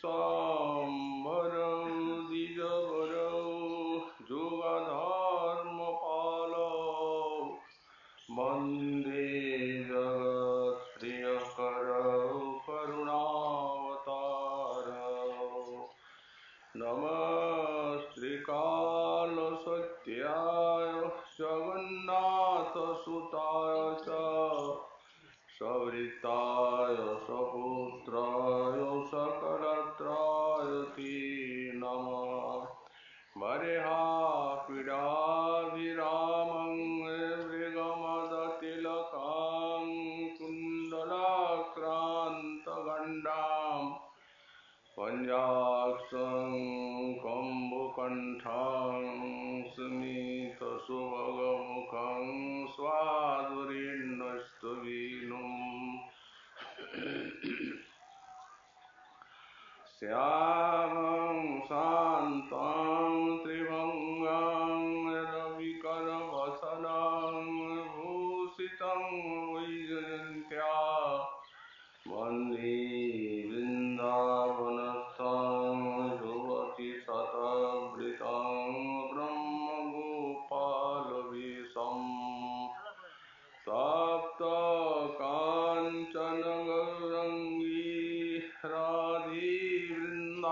विश्वाम्बरो द्विजवरो जुगधर्मपालो वन्दे जगत्प्रियकरो करुणावतारो नमस्त्रिकालसत्याय जगन्नाथसुताय च सवृत्ताय सपुत्राय सकलत्राय ते नमः वरेहापीडाभिरामं मृगमदतिलकां कुण्डलाक्रान्तगण्डां पञ्चाक्षं कम्बुकण्ठं स्मितसुभगमुखं स्वादुरेण्यस्तवीनुम् श्यामं शान्तं त्रिभङ्गं रविकरवसनं भूषितं वैजयन्त्या वन्दे वृन्दावनस्थं युवतिशतवृतं ब्रह्मगोपालवेशम् तप्तकाञ्चन गौराङ्गी राधे वृन्दावनेश्वरी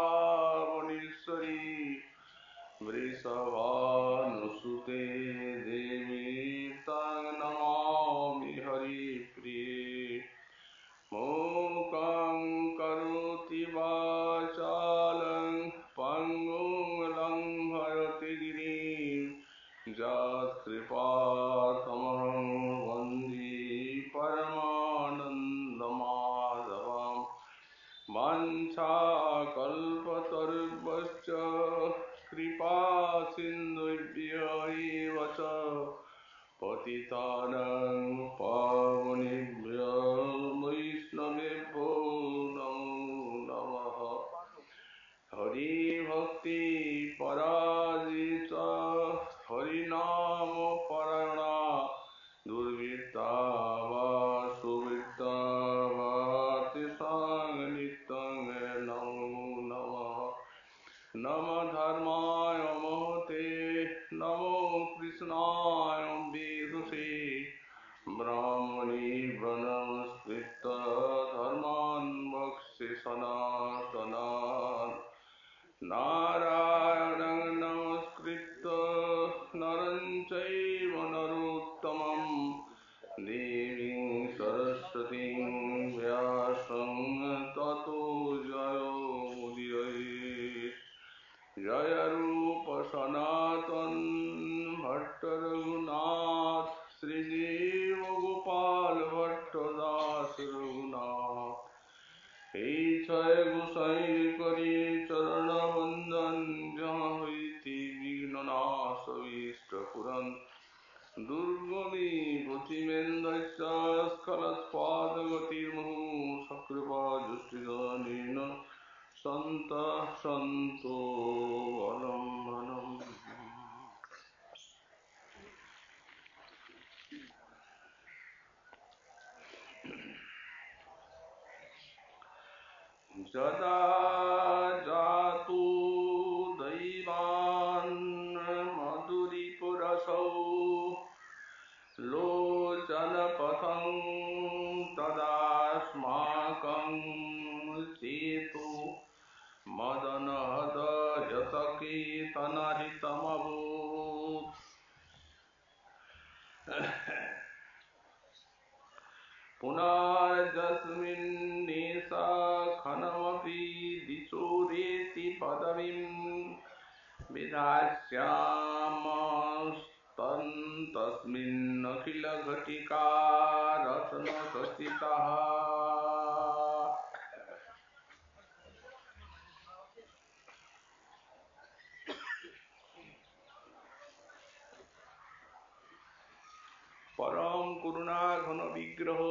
वृषभानुसुते देवी तं नमामि हरिप्रिये मूकं करोति वाचालं पङ्गुं लङ्घयति गिरिं यत्कृपातमहं वन्दे परमानन्दमाधवम् वाञ्छाकल्पतरुभ्यश्च कृपासिन्धुभ्य एव च पतितानां पावनेभ्यो वैष्णवेभ्यो नमो नमः हरिभक्ति पराजिता हरिनामपरायणा दुर्वृत्ता वा सुवृत्ता वा तेषां नित्यं नमो नमः नमः धर्माय महते नमो कृष्णाय वेदसे ब्राह्मणे ब्रह्मस्कृत धर्मान् वक्ष्ये सनातनान् नारायणं नमस्कृत्य नरं चैव नरोत्तमं देवीं सरस्वतीं व्यासं ततो जयोमुदीरये जय रूप सनातन भट्ट रघुनाथ श्रीदेव गोपाल भट्ट दास रघुनाथ हे छय गोसाई करी चरण वंदन जहाँ होती विघ्ननाश इष्ट पुरन दुर्गमी गतिमेन्द्र स्खलत्पादगतिर्मुहु सकृपा जुष्टिदानेन संत संतो अवलंबनम् जदा जातु दैवान् मधुरिपुरसौ लोचनपथं तदास्माकं चेतो मदनहृतकीर्तनहृतमभूत् पुनर्जस्मिन्नेषा खनमपि दिशोरेति पदवीं विधास्यामस्तस्मिन्नखिलघटिका रत्नखचितः परम करुणा घन विग्रह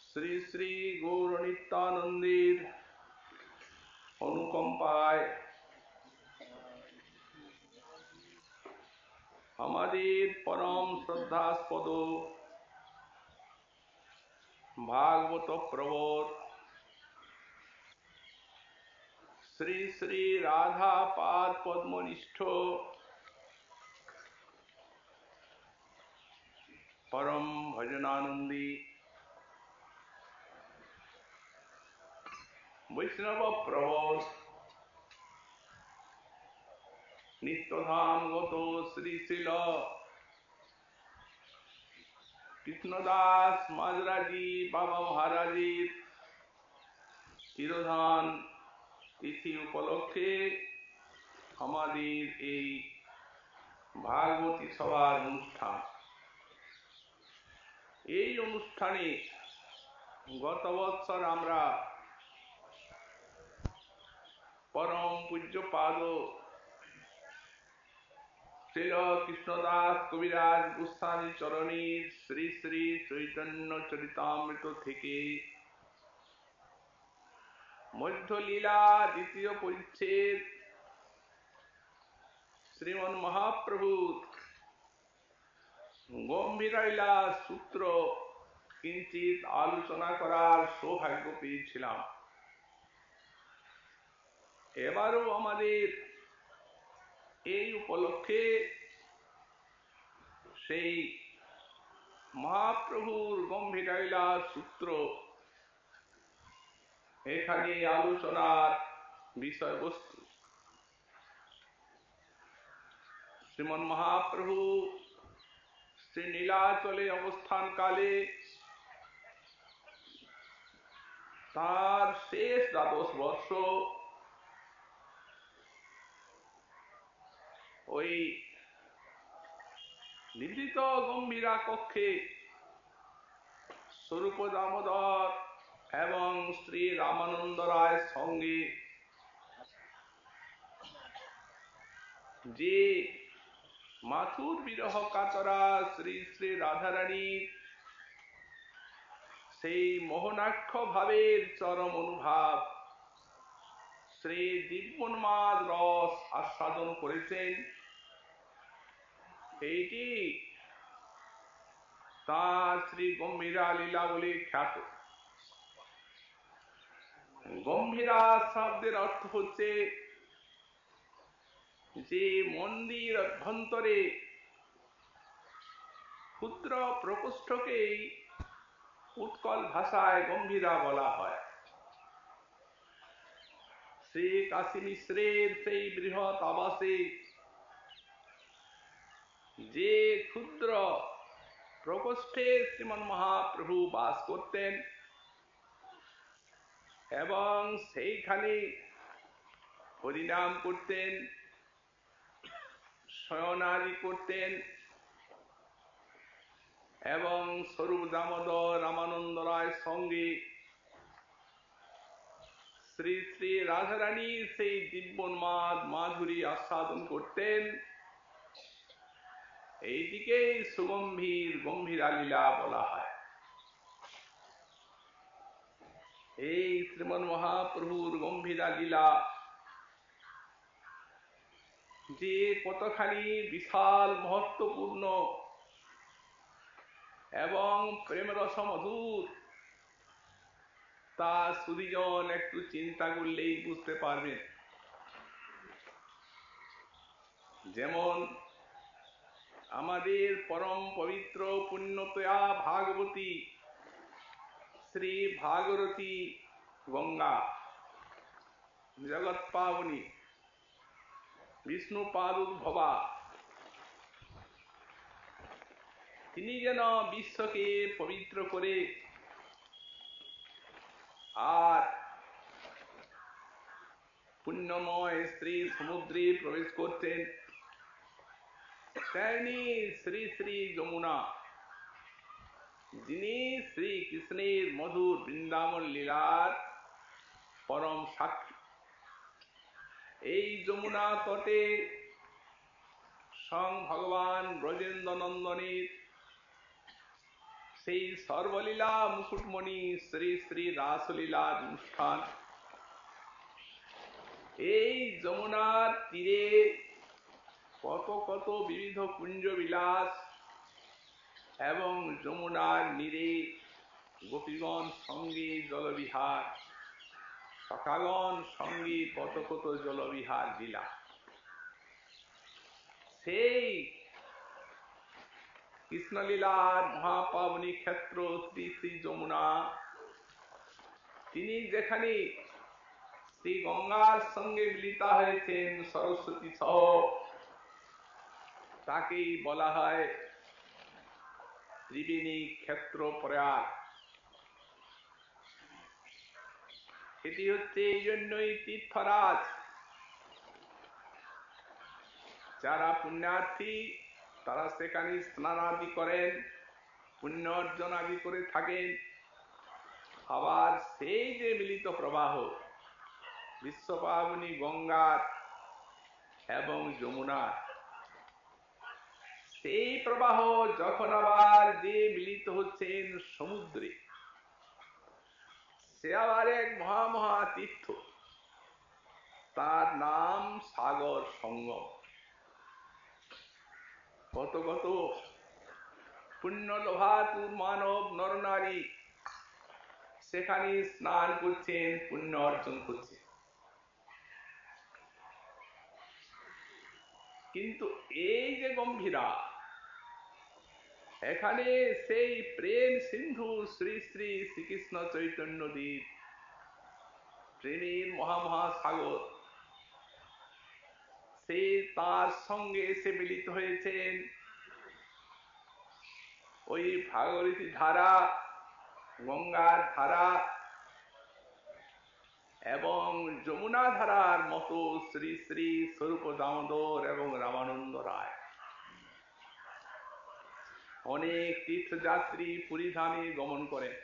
श्री श्री गौर नित्यानंदेर अनुकंपाয় আমাদের পরম শ্রদ্ধাস্পদ ভাগবত প্রবর শ্রী শ্রী রাধা পাদ পদ্মনিষ্ঠ পরম ভজনানন্দী বৈষ্ণব প্রবর নিত্যধামগত শ্রী শ্রীল কৃষ্ণদাস মাঝরাজি বাবা মহারাজের তিরোধান তিথি উপলক্ষে আমাদের এই ভাগবতী সভার অনুষ্ঠান। এই অনুষ্ঠানে গত বৎসর আমরা পরম পূজ্যপাদ শ্রীল কৃষ্ণদাস কবিরাজ গোস্বামী চরণীর শ্রী শ্রী চৈতন্য চরিতামৃত থেকে মধ্যলীলা দ্বিতীয় পরিচ্ছেদ শ্রীমন মহাপ্রভু গম্ভীরাইলা সূত্র কিঞ্চিত আলোচনা করার সৌভাগ্য পেয়েছিলাম। এবারও আমাদের এই উপলক্ষে সেই মহাপ্রভুর গম্ভীরাইলা সূত্র এখানে আলোচনার বিষয়বস্তু। শ্রীমন মহাপ্রভু শ্রী নীলাচলে অবস্থানকালে তার শেষ দ্বাদশ বর্ষ ওই নিভৃত গম্ভীরা কক্ষে স্বরূপ দামোদর এবং শ্রী রামানন্দ রায়ের সঙ্গে যে মাথুর বিরহ কাতরা শ্রী শ্রী রাধারানী সেই মোহনাক্ষ ভাবের চরম অনুভাব শ্রী দিব্যোন্মাদ রস আস্বাদন করেছেন। এইটি তাঁর শ্রী গম্ভীরা লীলা বলে খ্যাত। গম্ভীরা শব্দের অর্থ হচ্ছে যে মন্দির অভ্যন্তরে ক্ষুদ্র প্রকোষ্ঠকেই উৎকল ভাষায় গম্ভীরা বলা হয়। শ্রী কাশী মিশ্রের সেই বৃহৎ আবাসে যে ক্ষুদ্র প্রকোষ্ঠে শ্রীমন মহাপ্রভু বাস করতেন এবং সেইখানে হরিনাম করতেন, শয়নাদি করতেন এবং স্বরূপ দামোদর রামানন্দ রায়ের সঙ্গে শ্রী শ্রী রাধারানীর সেই দিব্যোন্মাদ মাধুরী আস্বাদন করতেন। এইদিকে সুগম্ভীর গম্ভীরা লীলা বলা হয়। এই শ্রীমন মহাপ্রভুর গম্ভীরা লীলা যে কতখানি বিশাল মহত্বপূর্ণ এবং প্রেমরস মধুর তা সুদীজন একটু চিন্তা করলেই বুঝতে পারবেন। যেমন আমাদের পরম পবিত্র পুণ্যতয়া ভাগবতী শ্রী ভাগরতী গঙ্গা জগৎ পাবনী বিষ্ণুপাদ উদ্ভবা, তিনি যেন বিশ্বকে পবিত্র করে আর পুণ্যময় স্ত্রী সমুদ্রে প্রবেশ করতেন, তেমনি শ্রী শ্রী যমুনা যিনি শ্রী কৃষ্ণের মধুর বৃন্দাবন লীলার পরম সাক্ষী। এই যমুনা তটে স্বয়ং ভগবান ব্রজেন্দ্র নন্দনের সেই সর্বলীলা মুকুটমণি শ্রী শ্রী রাসলীলার অনুষ্ঠান। এই যমুনার তীরে কত কত বিবিধ কুঞ্জ বিলাস এবং যমুনার নীরে গোপীগণ সঙ্গে জলবিহার। সখাগণ সঙ্গী কত কত জলবিহার লীলা। সেই কৃষ্ণলীলার মহাপাবনী ক্ষেত্র শ্রী শ্রী যমুনা, তিনি যেখানে শ্রী গঙ্গার সঙ্গে মিলিত হয়েছেন সরস্বতী সহ, তাকেই বলা হয় ত্রিবেণী ক্ষেত্র প্রয়াগ। এটি হচ্ছে এই জন্যই তীর্থরাজ, যারা পুণ্যার্থী তারা সেখানে স্নানাদি করেন, পুণ্য অর্জন আদি করে থাকেন। আবার সেই যে মিলিত প্রবাহ বিশ্বপাবনী গঙ্গার এবং যমুনার, সেই প্রবাহ যখন আবার যে মিলিত হচ্ছেন সমুদ্রে, সে আবার এক মহা তীর্থ, তার নাম সাগর সঙ্গম। কত কত পুণ্য লোভাতুর মানব নরনারী সেখানে স্নান করছেন, পুণ্য অর্জন করছেন। কিন্তু এই যে গম্ভীরা, এখানে সেই প্রেম সিন্ধু শ্রী শ্রী শ্রীকৃষ্ণ চৈতন্য দ্বীপ, প্রেমের মহাসাগর, সে তার সঙ্গে এসে মিলিত হয়েছেন ওই ভাগীরথী ধারা, গঙ্গার ধারা এবং যমুনা ধারার মতো শ্রী শ্রী স্বরূপ দামোদর এবং রামানন্দ রায়। অনেক তীর্থযাত্রী পুরীধামে গমন করেন,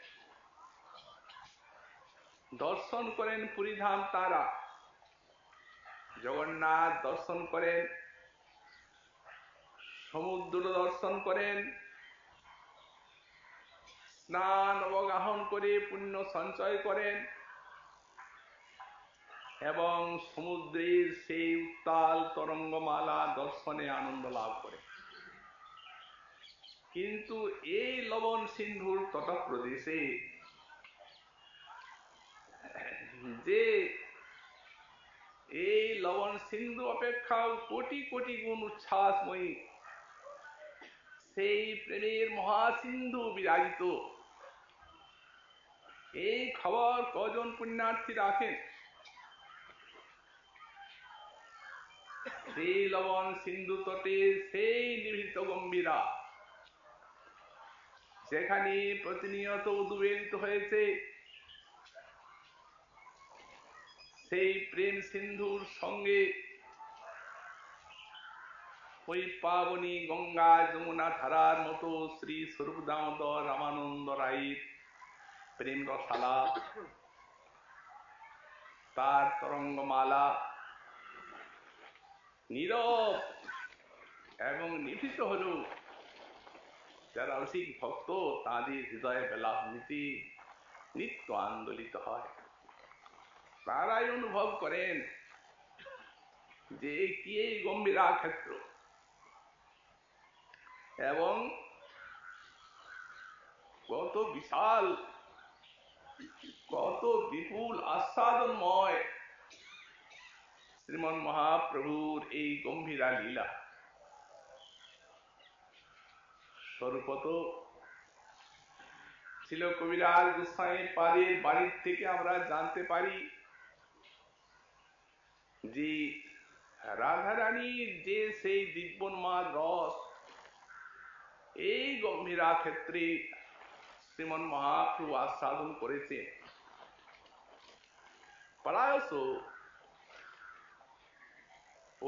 দর্শন করেন পুরীধাম তারা, জগন্নাথ দর্শন করেন, সমুদ্র দর্শন করেন, স্নান অবগাহন করে পুণ্য সঞ্চয় করেন এবং সমুদ্রের সেই উত্তাল তরঙ্গমালা দর্শনে আনন্দ লাভ করেন। কিন্তু এই লবণ সিন্ধুর তটপ্রদেশে যে এই লবণ সিন্ধু অপেক্ষাও কোটি কোটি গুণ উচ্ছ্বাসময়ী সেই প্রেমের মহাসিন্ধু বিরাজিত, এই খবর কজন পুণ্যার্থী রাখেন? সেই লবণ সিন্ধু তটে সেই নিভৃত গম্ভীরা, যেখানে প্রতিনিয়ত উদ্বেলিত হয়েছে সেই প্রেম সিন্ধুর সঙ্গে ওই পাবনী গঙ্গা যমুনা ধারার মতো শ্রী স্বরূপ দামোদর রামানন্দ রায়ের প্রেম রসালা, তার তরঙ্গমালা নীরব এবং নিভৃত হলেও যারা রসিক ভক্ত তাদের হৃদয়ে বেলাভূতি নিত্য আন্দোলিত হয়। তারাই অনুভব করেন যে কি এই গম্ভীরা ক্ষেত্র এবং কত বিশাল, কত বিপুল আস্বাদনময় শ্রীমন মহাপ্রভুর এই গম্ভীরা লীলা। স্বরূপত ছিল কবিরাজ গোস্বামী পাদের বাড়ির থেকে আমরা জানতে পারি যে রাধারানীর যে সেই দিব্যন্মাদ রস এই গম্ভীরা ক্ষেত্রে শ্রীমন মহাপ্রভু আস্বাদন করেছেন। প্রায়শ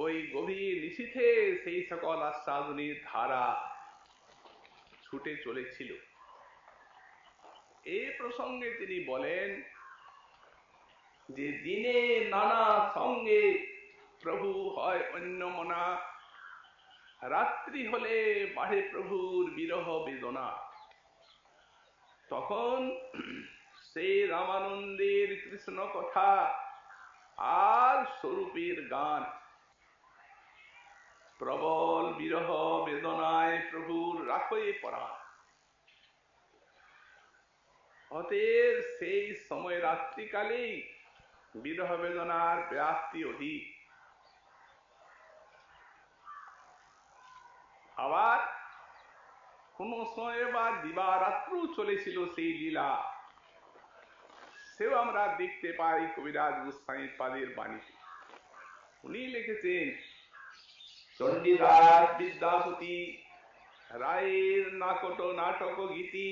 ওই গভীর নিশীথে সেই সকল আস্বাদনের ধারা ছুটে চলেছিল। এই প্রসঙ্গে তিনি বলেন যে দিনে নানা সঙ্গে প্রভু হয় অন্যমনা, রাত্রি হলে বাড়ে প্রভুর বিরহ বেদনা। তখন সেই রামানন্দের কৃষ্ণ কথা আর স্বরূপের গান, প্রবল বিরহ বেদনায় প্রভুর রাখে পরাণ। অতএব সেই সময় রাত্রিকালেই বিরহ বেদনার ব্যাপ্তি অধিক। আবার কোন সময় বা দিবারাত্র চলেছিল সেই লীলা, সেও আমরা দেখতে পাই কবিরাজ গোস্বামী পাদের বাণীতে। উনি লিখেছেন, চণ্ডীদাস বিদ্যাপতি রায়ের নাকট নাটক গীতি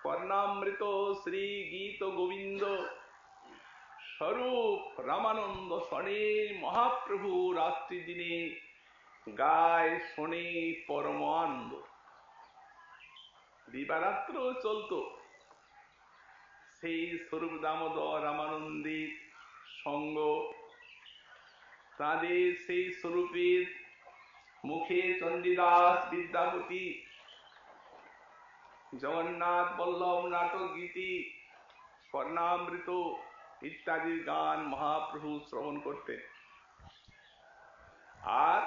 কর্ণামৃত শ্রী গীত গোবিন্দ স্বরূপ রামানন্দ শনে মহাপ্রভু রাত্রি দিনে গায় শোনে পরমানন্দ। দিবারাত্র চলত সেই স্বরূপ দামোদর রামানন্দের সঙ্গ। তাদের সেই স্বরূপের মুখে চণ্ডীদাস বিদ্যাপতি জগন্নাথ বল্লভ নাটক গীতি কর্ণামৃত ইত্যাদি গান মহাপ্রভু শ্রবণ করতেন। আর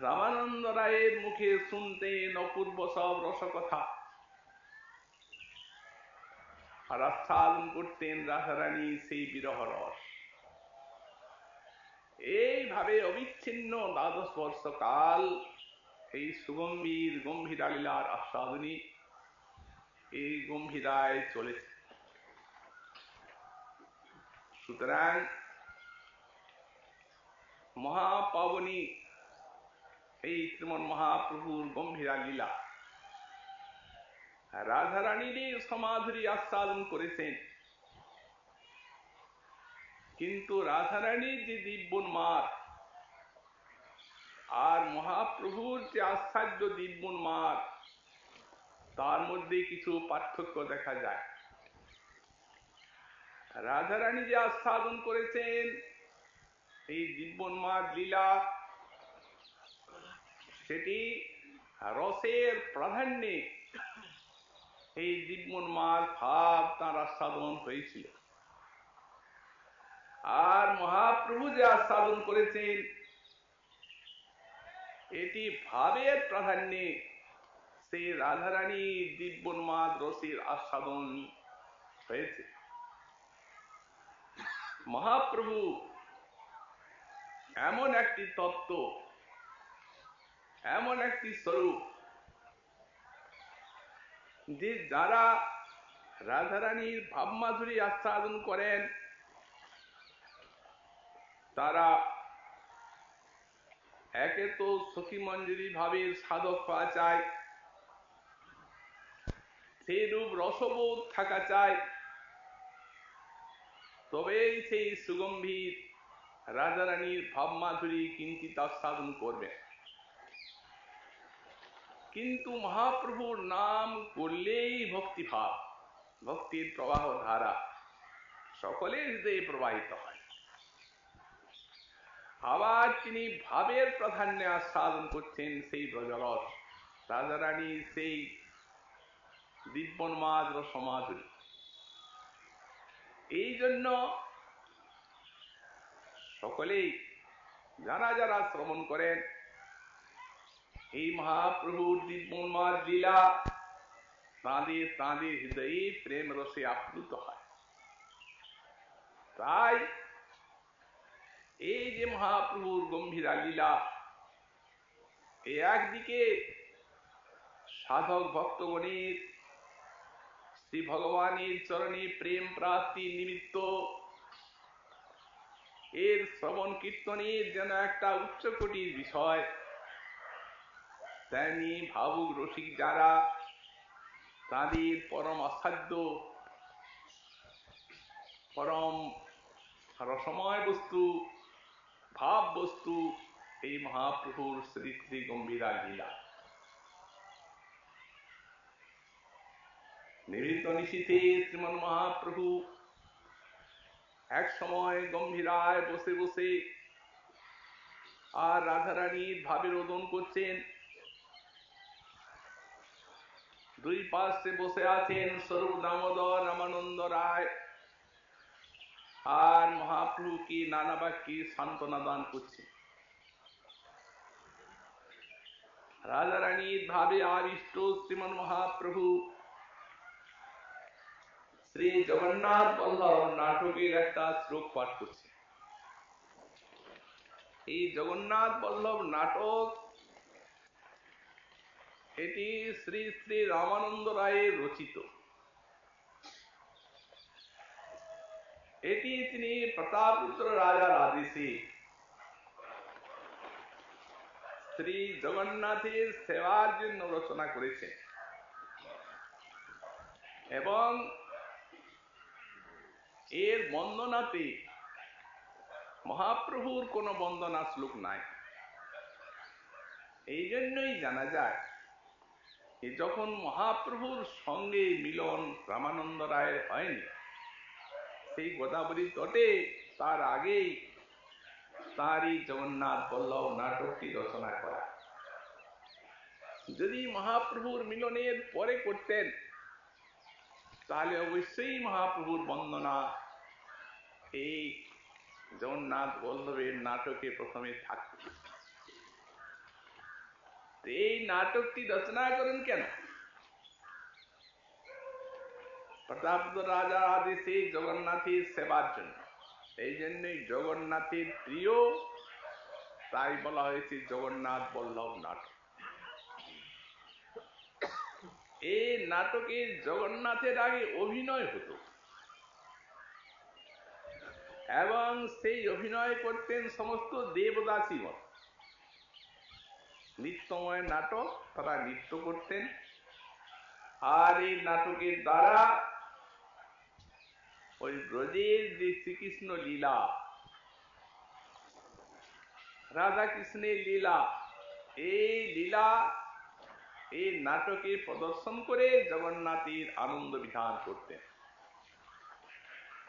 রামানন্দ রায়ের মুখে শুনতেন অপূর্ব সব রসকথা, আর আস্বাদন করতেন রাধারানী সেই বিরহ রস। এইভাবে অবিচ্ছিন্ন দ্বাদশ বর্ষ কাল এই সুগম্ভীর গম্ভীরা লীলার আস্বাদনী এই গম্ভীরায় চলেছে। সুতরাং মহাপাবনী এই শ্রীমন মহাপ্রভুর গম্ভীরা লীলা রাধারানীর সমাধুরী আস্বাদন করেছেন, কিন্তু রাধারানীর যে দিব্যোন্মাদ আর মহাপ্রভুর যে আশ্চর্য দিব্যোন্মাদ, তার মধ্যে কিছু পার্থক্য দেখা যায়। রাধারানী যে আস্বাদন করেছেন এই দিব্যোন্মাদ লীলা, সেটি রসের প্রাধান্যে এই দিব্যোন্মাদ ভাব তাঁর আস্বাদন হয়েছিল। আর মহাপ্রভু যে আস্বাদন করেছেন এটি ভাবের প্রাধান্যে সেই রাধারানী দিব্যোন্মাদ রসের আস্বাদন হয়েছে। মহাপ্রভু এমন একটি তত্ত্ব, এমন একটি স্বরূপ যে যারা রাধারানীর ভাবমাধুরী আস্বাদন করেন তারা একে তো সখী মঞ্জুরি ভাবের সাধক পাওয়া চায়, সেই রূপ রসবোধ থাকা চায়, তবেই সেই সুগম্ভীর রাধারানীর ভাবমাধুরী কিঞ্চিৎ আস্বাদন করবে। কিন্তু মহাপ্রভুর নাম করলেই ভক্তিভাব, ভক্তির প্রবাহ ধারা সকলের হৃদয়ে প্রবাহিত হয়। আবার তিনি ভাবের প্রাধান্যে আস্বাদন করছেন সেই ব্রজরস, রাধারানীর সেই দিব্যোন্মাদ রসমাধুরী। এই জন্য সকলেই যারা যারা শ্রবণ করেন এই মহাপ্রভুর দিব্যোন্মাদ লীলা, তাঁদের তাঁদের হৃদয়ে প্রেম রসে আপ্লুত হয়। তাই এই যে মহাপ্রভুর গম্ভীরা লীলা, এই একদিকে সাধক ভক্তগণের শ্রী ভগবানের চরণে প্রেম প্রাপ্তি নিমিত্ত এর শ্রবণ কীর্তনের যেন একটা উচ্চকোটির বিষয়, তেমনি ভাবুক রসিক যারা, তাদের পরম আস্বাদ্য পরম রসময় বস্তু, ভাব বস্তু এই মহাপ্রভুর শ্রী শ্রী গম্ভীরা লীলা। নিভৃত নিশীথে শ্রীমন মহাপ্রভু এক সময় গম্ভীরায় বসে বসে আর রাধারানীর ভাবের রোদন করছেন। দুই পাশে বসে আছেন স্বরূপ দামোদর রামানন্দ রায়, আর মহাপ্রভুকে নানা বাক্যে সান্ত্বনা দান করছে। রাধারানীর ভাবে আবিষ্ট শ্রীমন মহাপ্রভু শ্রী জগন্নাথ বল্লভ নাটকের একটা শ্লোক পাঠ করছে। এই জগন্নাথ বল্লভ নাটক এটি শ্রী শ্রী রামানন্দ রায়ের রচিত। এটি তিনি প্রতাপপুত্র রাজার আদেশে শ্রী জগন্নাথের সেবার জন্য রচনা করেছেন এবং এর বন্দনাতে মহাপ্রভুর কোন বন্দনা শ্লোক নাই। এই জন্যই জানা যায় যে যখন মহাপ্রভুর সঙ্গে মিলন রামানন্দ রায়ের হয়নি, সেই গোদাবরী তটে তার আগেই তারই জগন্নাথ বল্লভ নাটকটি রচনা করা। যদি মহাপ্রভুর মিলনের পরে করতেন তাহলে অবশ্যই মহাপ্রভুর বন্দনা এই জগন্নাথ বল্লভের নাটকে প্রথমে থাকত। এই নাটকটি রচনা করেন কেন? প্রতাপপুত্র রাজার আদেশে জগন্নাথের সেবার জন্য। এই জন্যই জগন্নাথের প্রিয়, তাই বলা হয়েছে জগন্নাথ বল্লভ নাটক। এই নাটকে জগন্নাথের আগে অভিনয় হতো এবং সেই অভিনয় করতেন সমস্ত দেবদাসীগণ। নৃত্যময় নাটক, তারা নৃত্য করতেন। আর এই নাটকের দ্বারা ওই ব্রজের যে শ্রীকৃষ্ণ লীলা, রাধা কৃষ্ণের লীলা, এই লীলা এই নাটকে প্রদর্শন করে জগন্নাথের আনন্দ বিধান করতেন।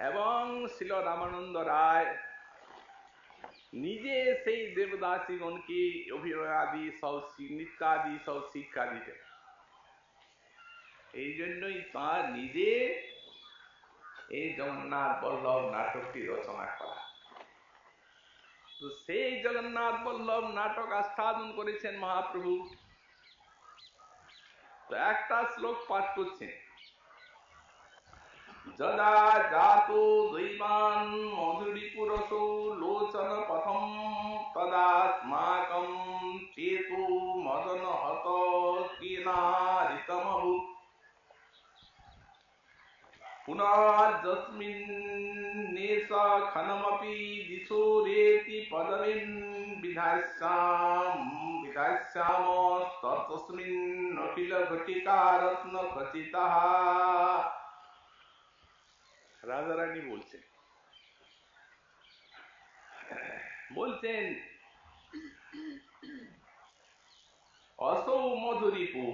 এবং শ্রীল রামানন্দ রায় নিজে সেই দেবদাসীগণকে অভিনয়াদি সব নৃত্যাদি সব শিক্ষা দিতেন। এই জন্যই তাঁর নিজে এই জগন্নাথ বল্লভ নাটকটি রচনা করা। তো সেই জগন্নাথ বল্লভ নাটক আস্বাদন করেছেন মহাপ্রভু। তো একটা শ্লোক পাঠ করছেন, যদা জাতো দৈবান মধুরিপুরসো লোচন পথম তদাস্মাকং চেতু মদন হত কিনারিতমভূত পুনর্যস্মিন্নেষ খনমপি দিশোরেতি পদবিন বিধাস্যাম তস্মিन् অখিল ঘটিকা রত্ন খচিতঃ। রাজারানী বলছেন অসৌ মধুরিপু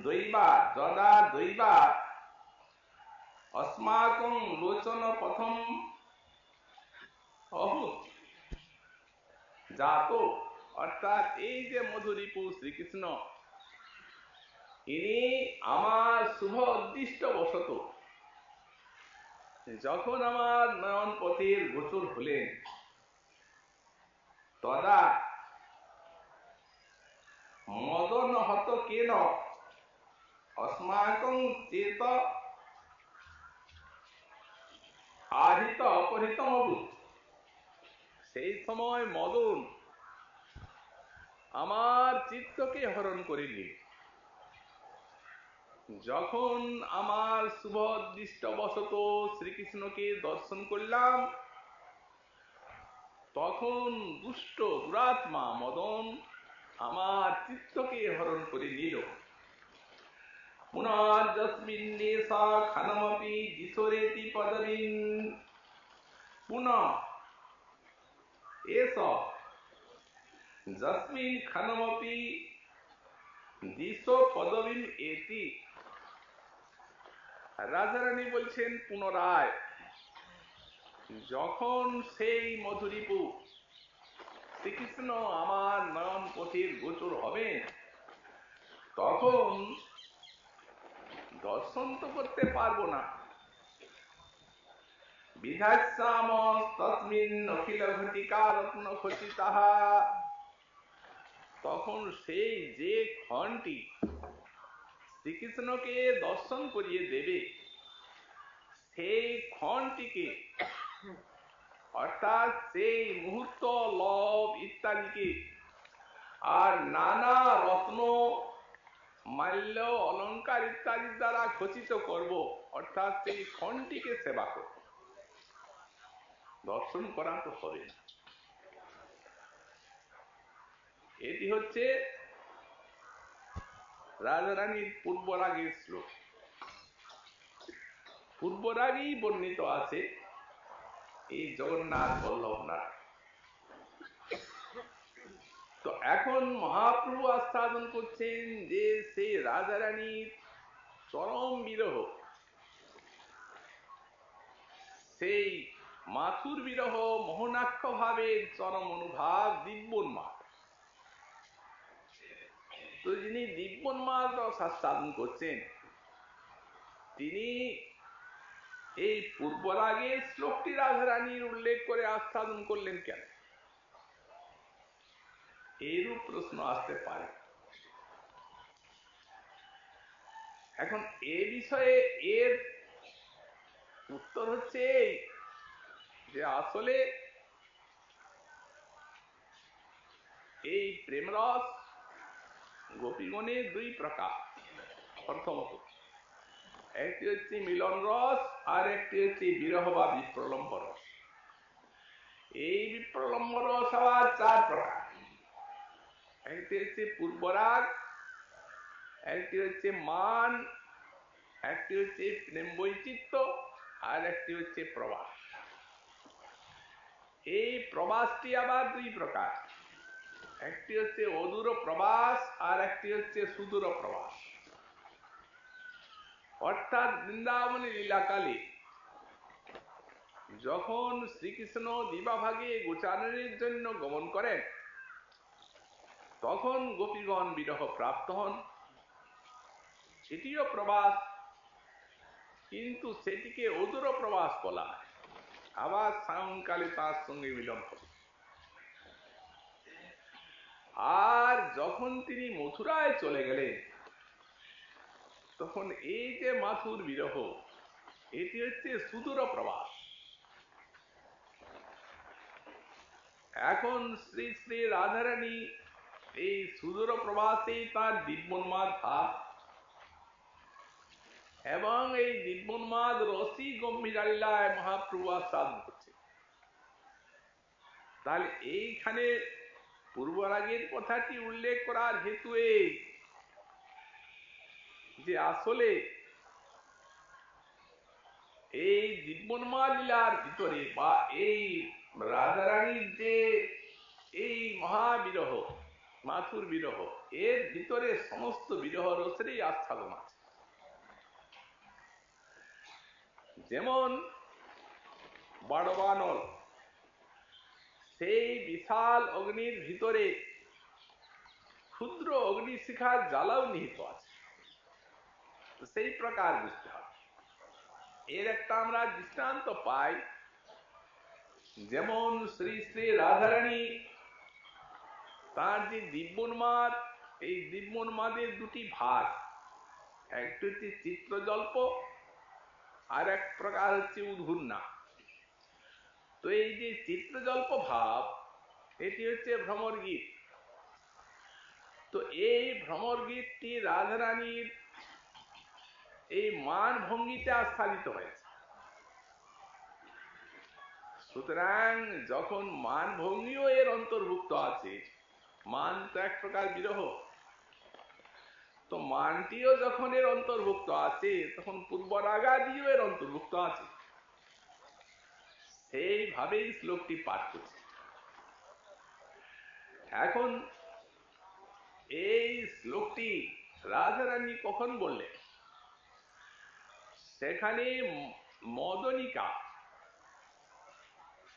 দৈবা যদা দৈবা अस्माकं लोचन पथम অভূত জাত, অর্থাৎ এই যে মধুরিপু শ্রীকৃষ্ণ, ইনি আমার শুভ উদ্দিষ্ট বশত যখন আমার নয়ন পথের গোচর হলেন, তদা মদন হত কেন अस्माकं চেত আহিত অপহৃতম অভূত। সেই সময় মদন আমার চিত্তকে হরণ করে নিল। যখন আমার শুভ উদ্দিষ্ট বশত শ্রীকৃষ্ণকে দর্শন করলাম, তখন দুষ্ট দুরাত্মা মদন আমার চিত্তকে হরণ করে নিল। পুনর্যস্মিন্নেষ খনমপি দিশোরেতি পদবিন পুনঃ এষ যস্মিন খনমপি দিশো পদবিন এতি। রাজারানী বলছেন, পুনরায় যখন সেই মধুরিপু শ্রীকৃষ্ণ আমার নয়ন পথের গোচর হবে, তখন দর্শন তো করতে পারবো না। বিধাস্যাম তস্মিन् অখিল ঘটিকা রত্ন খচিতঃ। তখন সেই যে ক্ষণটি শ্রীকৃষ্ণকে দর্শন করিয়ে দেবে সেই ক্ষণটিকে, অর্থাৎ সেই মুহূর্ত, লব ইত্যাদিকে আর নানা রত্ন মাল্য অলঙ্কার ইত্যাদি দ্বারা খচিত করব, অর্থাৎ সেই ক্ষণটিকে সেবা করব। দর্শন করা তো হবে না। এটি হচ্ছে রাজারানীর পূর্বরাগের শ্লোক। পূর্বরাগেই বর্ণিত আছে এই জগন্নাথ বল্লভ নারায়ণ। তো এখন মহাপ্রভু আস্বাদন করছেন যে সেই রাজারানীর চরম বিরহ, সেই মাথুর বিরহ, মোহনাক্ষ ভাবের চরম অনুভাব, দিব্যোন্মাদ। তো যিনি দিব্যোন্মাদ রস আস্বাদন করছেন, তিনি এই পূর্বরাগের শ্লোকটি রাধারানীর উল্লেখ করে আস্বাদন করলেন কেন? এইরূপ প্রশ্ন আসতে পারে। এখন এ বিষয়ে এর উত্তর হচ্ছে এই যে আসলে এই প্রেমরস গোপীগণের দুই প্রকার। প্রথমত, একটি হচ্ছে মিলন রস, আর একটি হচ্ছে বিরহ বা বিপ্রলম্ব রস। এই বিপ্রলম্ব রস আবার চার প্রকার। একটি হচ্ছে পূর্বরাগ, একটি হচ্ছে মান, একটি হচ্ছে প্রেম বৈচিত্র্য, আর একটি হচ্ছে প্রবাস। এই প্রবাসটি আবার দুই প্রকার। একটি হচ্ছে অদূর প্রবাস, আর একটি হচ্ছে সুদূর প্রবাস। অর্থাৎ বৃন্দাবনের লীলাকালে যখন শ্রীকৃষ্ণ দিবাভাগে গোচারণের জন্য গমন করেন, তখন গোপীগণ বিরহ প্রাপ্ত হন, সেটিও প্রবাস, কিন্তু সেটিকে অদূর প্রবাস বলা হয়। আবার সায়ংকালে তার সঙ্গে মিলন হবে। আর যখন তিনি মথুরায় চলে গেলেন, তখন এই যে মাথুর বিরহ, এটি হচ্ছে সুদূর প্রবাস। এখন শ্রী শ্রী রাধারানী এই সুদূর প্রবাসেই তার দিব্যোন্মাদ ভাব এবং এই দিব্যোন্মাদ রসি গম্ভীরালীলায় মহাপ্রভু আস্বাদন করছে। তাহলে এইখানে পূর্বরাগের কথাটি উল্লেখ করার হেতু এই যে আসলে এই দিব্যোন্মাদ লীলার ভিতরে বা এই রাধারানীর যে এই মহাবিরহ, মাথুর বিরহ, এর ভিতরে সমস্ত বিরহ রসেরই আস্বাদন আছে। যেমন বাড়বানল, সেই বিশাল অগ্নির ভিতরে ক্ষুদ্র অগ্নিশিখার জ্বালাও নিহিত আছে। সেই প্রকার বুঝতে হবে। এর একটা আমরা দৃষ্টান্ত পাই, যেমন শ্রী শ্রী রাধারানী তার যে দিব্যোন্মাদ, এই দিব্যোন্মাদের দুটি ভাগ, একটি হচ্ছে চিত্রজল্প, আর এক প্রকার হচ্ছে উদ্ঘূর্ণা। তো এই যে চিত্রজল্প ভাব, এটি হচ্ছে ভ্রমর গীত। তো এই ভ্রমর গীতটি রাধারানীর এই মান ভঙ্গিতে আস্বাদিত হয়েছে। সুতরাং যখন মান ভঙ্গিও এর অন্তর্ভুক্ত আছে, মান তো এক প্রকার বিরহ, তো মানটিও যখন এর অন্তর্ভুক্ত আছে, তখন পূর্বরাগাদিও এর অন্তর্ভুক্ত আছে। সেইভাবেই শ্লোকটি পাঠ করছে। এখন এই শ্লোকটি রাধারানী কখন বললেন? সেখানে মদনিকা,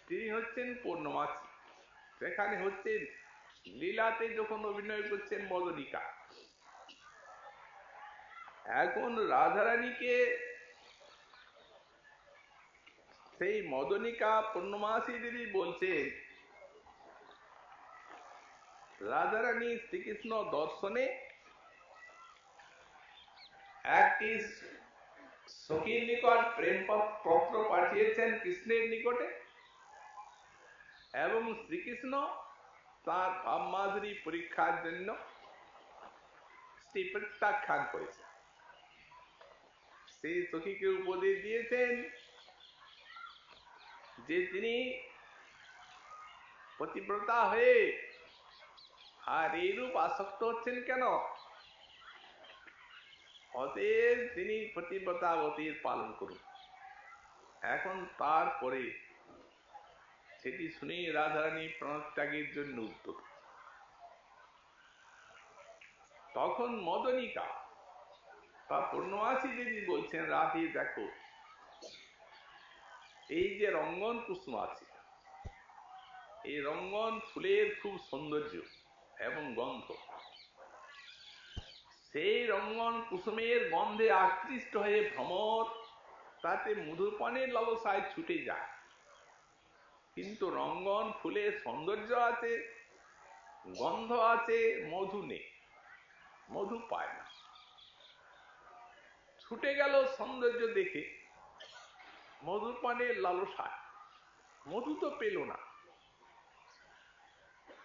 তিনি হচ্ছেন পূর্ণমাসী, সেখানে হচ্ছে লীলাতে যখন অভিনয় করছেন মদনিকা। এখন রাধারানীকে সেই মদনিকা পূর্ণমাসী দিদি বলছে, রাধারানী শ্রীকৃষ্ণ দর্শনে একটি সখীর নিকট প্রেম পত্র পাঠিয়েছেন কৃষ্ণের নিকটে, এবং শ্রীকৃষ্ণ তার ভাবমাধুরী পরীক্ষার জন্য প্রত্যাখ্যান করেছে। সেই সখীকে উপদেশ দিয়েছেন যে তিনি পতিব্রতা হয়ে আর এইরূপ আসক্ত হচ্ছেন কেন, অতএব তিনি পতিব্রতাবতীর পালন করুন। এখন তারপরে সেটি শুনে রাধারানী প্রাণত্যাগের জন্য উদ্যত। তখন মদনিকা তা পূর্ণমাসী দেবী বলছেন, রাধে দেখো, এই যে রঙ্গন কুসুম আছে, এই রঙ্গন ফুলের খুব সৌন্দর্য এবং গন্ধ, সেই রঙ্গন কুসুমের গন্ধে আকৃষ্ট হয়ে ভ্রমর তাতে মধুপানের লালসায় ছুটে যায়, কিন্তু রঙ্গন ফুলের সৌন্দর্য আছে, গন্ধ আছে, মধু নেই, মধু পায় না। ছুটে গেল সৌন্দর্য দেখে মধুপানের লালসায়, মধু তো পেল না,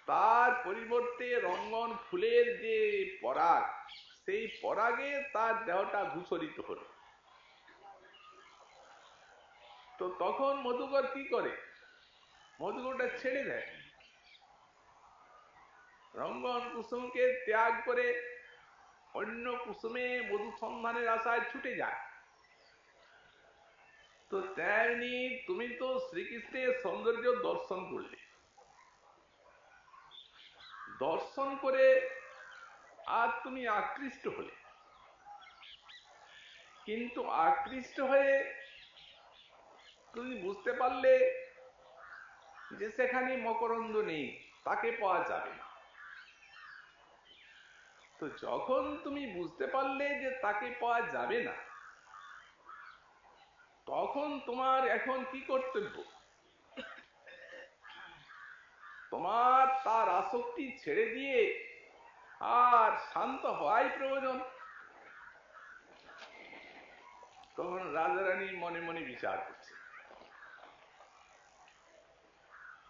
তার পরিবর্তে রঙ্গন ফুলের যে পরাগ, সেই পরাগে তার দেহটা ধূসরিত হল। তো তখন মধুকর কি করে, মধুকরটা ছেড়ে দেয়, রঙ্গন কুসুমকে ত্যাগ করে অন্য কুসুমে মধু সন্ধানের আশায় ছুটে যায়। তো তেমনি তুমি তো শ্রীকৃষ্ণের সৌন্দর্য দর্শন করলে, দর্শন করে আর তুমি আকৃষ্ট হলে, কিন্তু আকৃষ্ট হয়ে তুমি বুঝতে পারলে যে সেখানে মকরন্দ নেই, তাকে পাওয়া যাবে না। তো যখন তুমি বুঝতে পারলে যে তাকে পাওয়া যাবে না, তখন তোমার এখন কি কর্তব্য, তোমার তার আসক্তি ছেড়ে দিয়ে আর শান্ত হওয়াই প্রয়োজন। তখন রাজারানী মনে মনে বিচার করছে,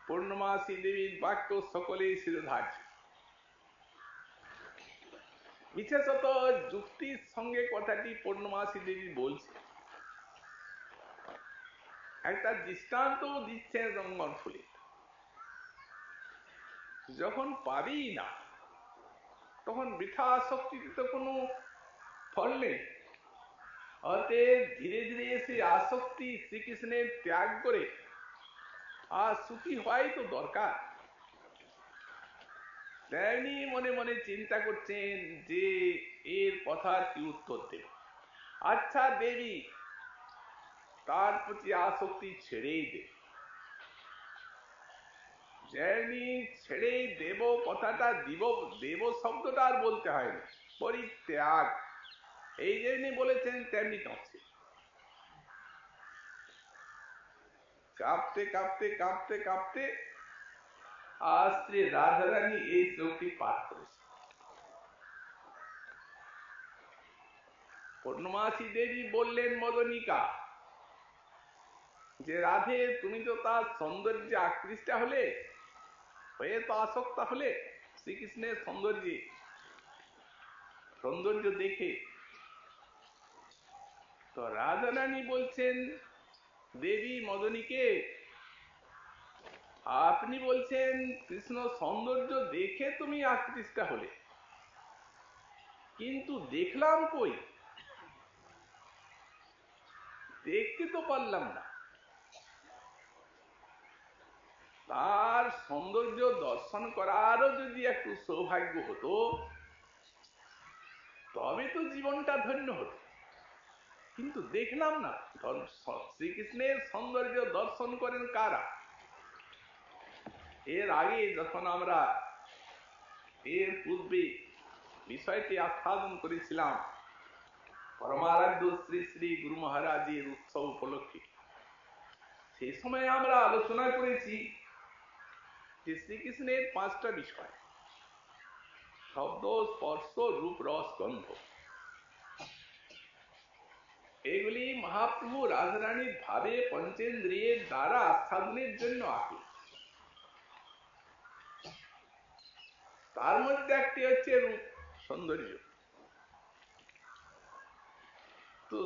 পূর্ণমাসী দেবীর বাক্য সকলেই শিরোধার্য। বিশেষত যুক্তির সঙ্গে কথাটি পূর্ণমাসী দেবী বলছে, একটা দৃষ্টান্ত দিচ্ছেন রঙ্গন ফুলে। যখন পাবি না, তখন বৃথা আসক্তিতে তো কোনো ফল নেই। অতএব ধীরে ধীরে সেই আসক্তি শ্রীকৃষ্ণের ত্যাগ করে আর সুখী হওয়াই তো দরকার। তেমনি মনে মনে চিন্তা করছেন যে এর কথার কি উত্তর দেব। আচ্ছা দেবী তার প্রতি আসক্তি ছেড়েই দেব, যেমনি ছেড়েই দেব, কথাটা দেব শব্দটা আর বলতে হয় না, পরিত্যাগ এই যেমনি বলেছেন তেমনি কাঁপছে, কাঁপতে কাঁপতে কাঁপতে কাঁপতে আজ শ্রী রাধারানী এই শ্লোকটি পাঠ করেছে। পূর্ণমাসী দেবী বললেন মদনিকা যে রাধে, তুমি তো তার সৌন্দর্যে আকৃষ্ট হলে, হয়ে তো আসক্ত হলে শ্রীকৃষ্ণের সৌন্দর্য দেখে। তো রাধারানী বলছেন দেবী মদনীকে, আপনি বলছেন কৃষ্ণ সৌন্দর্য দেখে তুমি আকৃষ্ট হলে, কিন্তু দেখলাম কই, দেখতে তো পারলাম না। তার সৌন্দর্য দর্শন করারও যদি একটু সৌভাগ্য হতো, তবে তো জীবনটা ধন্য হতো, কিন্তু দেখলাম না। শ্রীকৃষ্ণের সৌন্দর্য দর্শন করেন কারা? এর আগে যখন আমরা এর পূর্বে বিষয়টি আস্বাদন করেছিলাম পরমারাধ্য শ্রী শ্রী গুরু মহারাজের উৎসব উপলক্ষে, সেই সময় আমরা আলোচনা করেছি যে শ্রীকৃষ্ণের 5টা বিষয়: শব্দ, স্পর্শ, রূপ, রস, গন্ধ। মহাপ্রভু রাজরানীর ভাবে পঞ্চেন্দ্রিয়ের দ্বারা আস্বাদনের জন্য আকুল। তার মধ্যে একটি হচ্ছে রূপ সৌন্দর্য। তো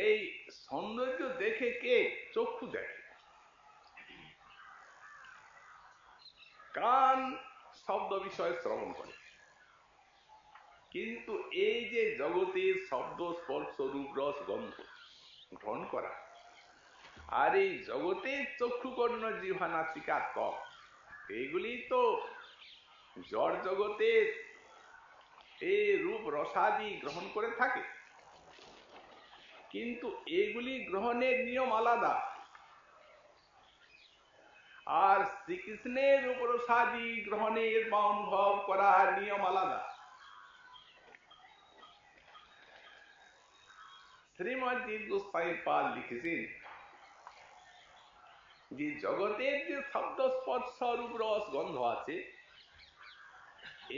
এই সৌন্দর্য দেখে কে? চক্ষু দেখে, কান শব্দ বিষয় শ্রবণ করে। কিন্তু এই যে জগতের শব্দ স্পর্শ রূপ রস গন্ধ গ্রহণ করা, আর এই জগতের চক্ষু কর্ণ জিহ্বা নাসিকা ত্বক, এইগুলি তো জড় জগতের এই রূপ রসাদি গ্রহণ করে থাকে, কিন্তু এগুলি গ্রহণের নিয়ম আলাদা। আর শ্রীকৃষ্ণের রূপ রসাদি গ্রহণের বা অনুভব করার নিয়ম আলাদা। শ্রীমৎ গোস্বামী পাদ লিখেছেন যে জগতের যে শব্দ স্পর্শ রূপ রস গন্ধ আছে,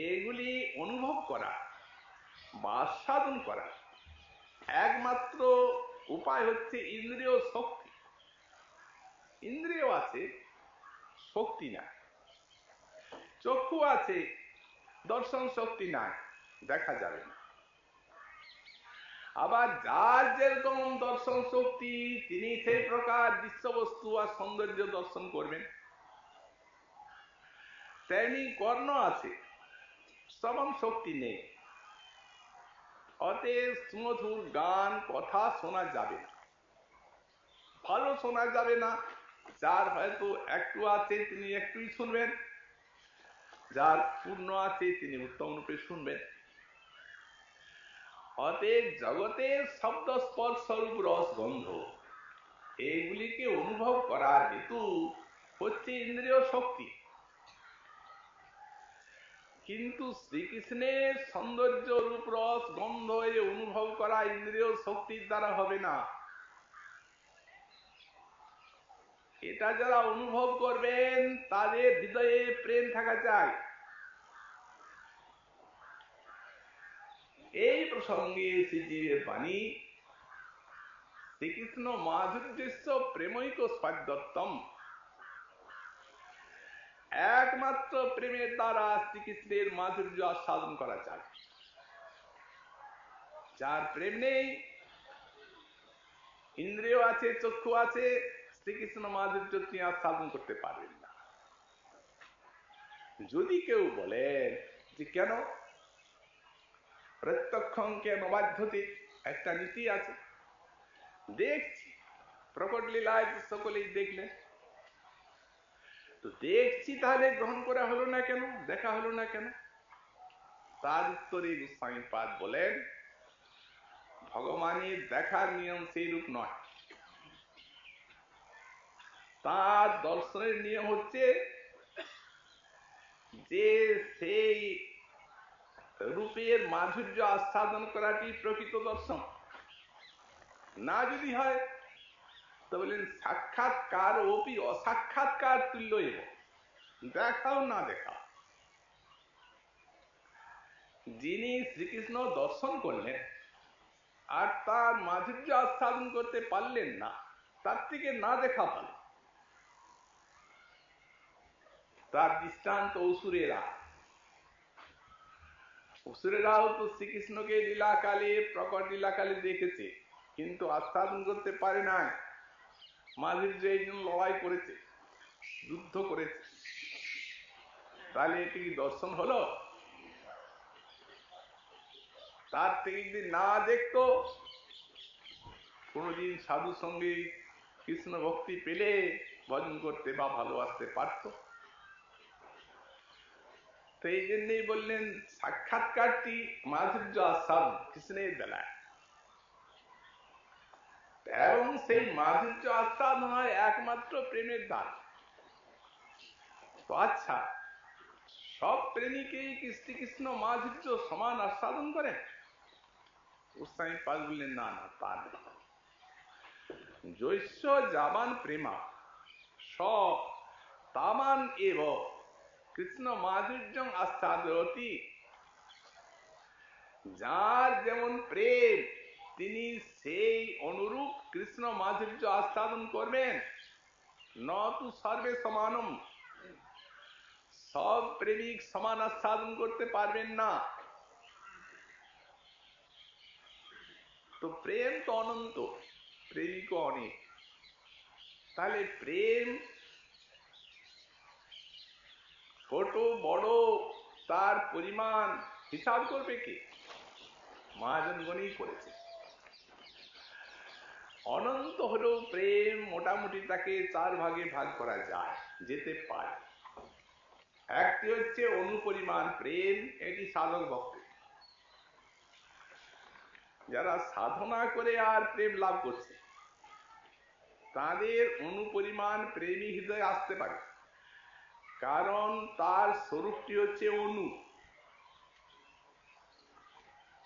এগুলি অনুভব করা বা আস্বাদন করা একমাত্র উপায় হচ্ছে ইন্দ্রিয় শক্তি। ইন্দ্রিয় আছে, শক্তি না। চক্ষু আছে, দর্শন শক্তি নাই, দেখা যাবে না। আবার যার যেরকম দর্শন শক্তি, তিনি সেই প্রকার দৃশ্যবস্তু আর সৌন্দর্য দর্শন করবেন। তেমনি কর্ণ আছে, শ্রবণ শক্তি নেই, অতএব সুমধুর গান কথা শোনা যাবে না, ভালো শোনা যাবে না। যার হয়তো একটু আছে তিনি একটুই শুনবেন, যার পূর্ণ আছে তিনি উত্তম রূপে শুনবেন। অতএব জগতের শব্দ স্পর্শ রূপ রস গন্ধ এইগুলিকে অনুভব করার হেতু হচ্ছে ইন্দ্রিয় শক্তি। কিন্তু শ্রীকৃষ্ণের সৌন্দর্য রূপ রস গন্ধ এ অনুভব করা ইন্দ্রিয় শক্তির দ্বারা হবে না। এটা যারা অনুভব করবেন তাদের হৃদয়ে প্রেম থাকা চাই। এই প্রসঙ্গে শ্রীজীবের বাণী, শ্রীকৃষ্ণ মাধুর্যস্য প্রেমৈক স্বাদ্যত্তম, একমাত্র প্রেমের দ্বারা শ্রীকৃষ্ণের মাধুর্য আস্বাদন করা যায়। যার প্রেম নেই, ইন্দ্রিয় আছে, চক্ষু আছে, শ্রীকৃষ্ণ মাধুর্য তিনি আস্বাদন করতে পারবেন না। যদি কেউ বলেন যে কেন, প্রত্যক্ষং কেন বাধ্যতে, একটা নীতি আছে। দেখছি, প্রকট লীলায় সকলেই দেখলেন, তো দেখছি তাহলে গ্রহণ করা হলো না কেন, দেখা হলো না কেন? তার উত্তরে গোস্বামী পাদ বলেন, ভগবানের দেখার নিয়ম সেই রূপ নয়। তার দর্শনের নিয়ম হচ্ছে যে সেই রূপের মাধুর্য আস্বাদন করাটি প্রকৃত দর্শন। না যদি হয় তো বলেন সাক্ষাৎকার ওপি অসাক্ষাৎকার তুল্য এব, দেখাও না দেখাও। যিনি শ্রীকৃষ্ণ দর্শন করলেন আর তার মাধুর্য আস্বাদন করতে পারলেন না, তার থেকে না দেখা ভালো। তার দৃষ্টান্ত অসুরেরা। অসুরেরাও তো শ্রীকৃষ্ণকে লীলাকালে, প্রকট লীলাকালে দেখেছে, কিন্তু আস্বাদন করতে পারে নাই। মাধুর্য এই জন্য লড়াই করেছে, যুদ্ধ করেছে। তাহলে এটি কি দর্শন হলো? তার থেকে যদি না দেখতো, কোনদিন সাধু সঙ্গে কৃষ্ণ ভক্তি পেলে ভজন করতে বা ভালোবাসতে পারত। তো এই জন্যই বললেন সাক্ষাৎকারটি মাধুর্য আস্বাদ কৃষ্ণের বেলায়, এবং সেই মাধুর্য আস্বাদ হয় একমাত্র প্রেমের দ্বার। তো আচ্ছা, সব প্রেমিকেই কি শ্রীকৃষ্ণ মাধুর্য সমান আস্বাদন করেন? গোস্বামী পাদ বললেন না না, তা না। জৈস্য জাবান প্রেমা স তামান এব কৃষ্ণ মাধুর্য আস্বাদয়তি। যার যেমন প্রেম তিনি সেই অনুরূপ কৃষ্ণ মাধুর্য আস্বাদন করবেন, ন তু সর্বে সমানম, সব প্রেমিক সমান আস্বাদন করতে পারবেন না। তো প্রেম তো অনন্ত, প্রেমিকও অনেক। তাহলে প্রেম ছোট বড় তার পরিমাণ হিসাব করবে কে? মহাজনগণই করেছে। অনন্ত হলেও প্রেম মোটামুটি তাকে 4 ভাগে ভাগ করা যায়, যেতে পারে। একটি হচ্ছে অনুপরিমাণ প্রেম, এটি সাধক ভক্ত, যারা সাধনা করে আর প্রেম লাভ করছে তাদের অনুপরিমাণ প্রেমী হৃদয়ে আসতে পারে, কারণ তার স্বরূপটি হচ্ছে অনু।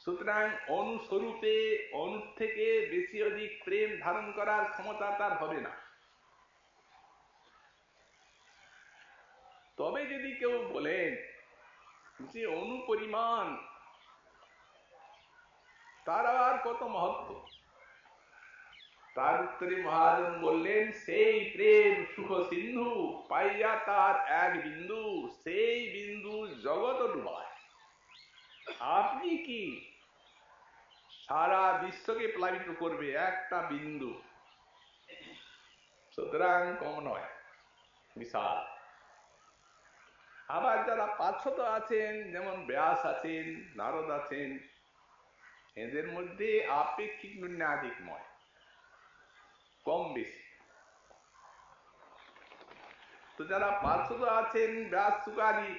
সুতরাং অনুস্বরূপে অনু থেকে বেশি অধিক প্রেম ধারণ করার ক্ষমতা তার হবে না। তবে যদি কেউ বলেন যে অনুপরিমাণ, তার আর কত মহত্ব, তার উত্তরে মহাজন বললেন, সেই প্রেম সুখ সিন্ধু, পাইয়া তার এক বিন্দু, সেই বিন্দু জগৎ ডুবায়। আপনি কি সারা বিশ্বকে প্লাবিত করবে একটা বিন্দু? সুতরাং কম নয়, বিশাল। আবার যারা পার্শ্বত আছেন, যেমন ব্যাস আছেন, নারদ আছেন, এদের মধ্যে আপেক্ষিক ন্যায়াধিকময়, কম বেশি। তো যারা পার্শ্বত আছেন ব্যাস সুকারি,